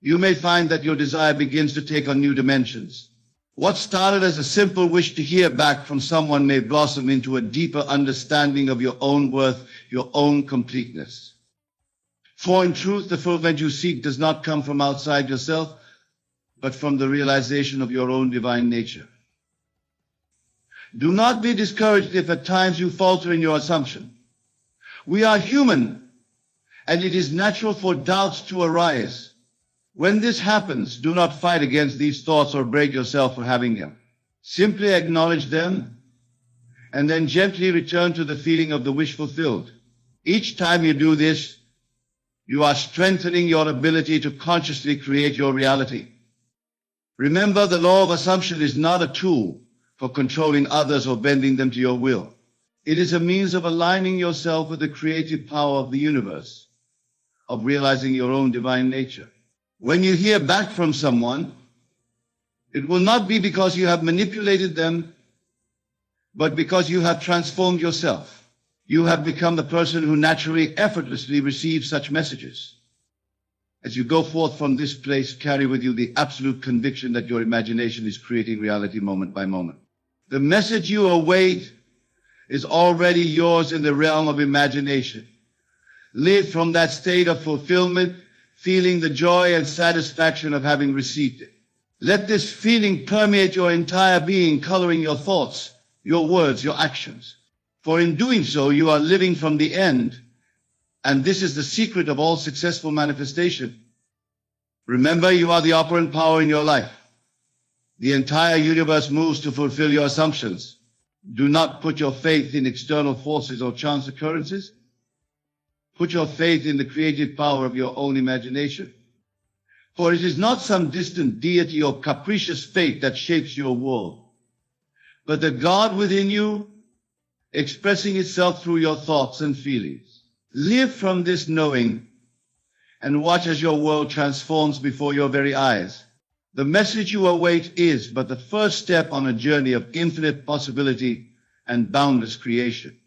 you may find that your desire begins to take on new dimensions. What started as a simple wish to hear back from someone may blossom into a deeper understanding of your own worth, your own completeness. For in truth, the fulfillment you seek does not come from outside yourself, but from the realization of your own divine nature. Do not be discouraged if at times you falter in your assumption. We are human, and it is natural for doubts to arise. When this happens, do not fight against these thoughts or break yourself for having them. Simply acknowledge them and then gently return to the feeling of the wish fulfilled. Each time you do this, you are strengthening your ability to consciously create your reality. Remember, the law of assumption is not a tool for controlling others or bending them to your will. It is a means of aligning yourself with the creative power of the universe, of realizing your own divine nature. When you hear back from someone, it will not be because you have manipulated them, but because you have transformed yourself. You have become the person who naturally, effortlessly receives such messages. As you go forth from this place, carry with you the absolute conviction that your imagination is creating reality moment by moment. The message you await is already yours in the realm of imagination. Live from that state of fulfillment, feeling the joy and satisfaction of having received it. Let this feeling permeate your entire being, coloring your thoughts, your words, your actions. For in doing so, you are living from the end, and this is the secret of all successful manifestation. Remember, you are the operant power in your life. The entire universe moves to fulfill your assumptions. Do not put your faith in external forces or chance occurrences. Put your faith in the creative power of your own imagination. For it is not some distant deity or capricious fate that shapes your world, but the God within you, expressing itself through your thoughts and feelings. Live from this knowing and watch as your world transforms before your very eyes. The message you await is but the first step on a journey of infinite possibility and boundless creation.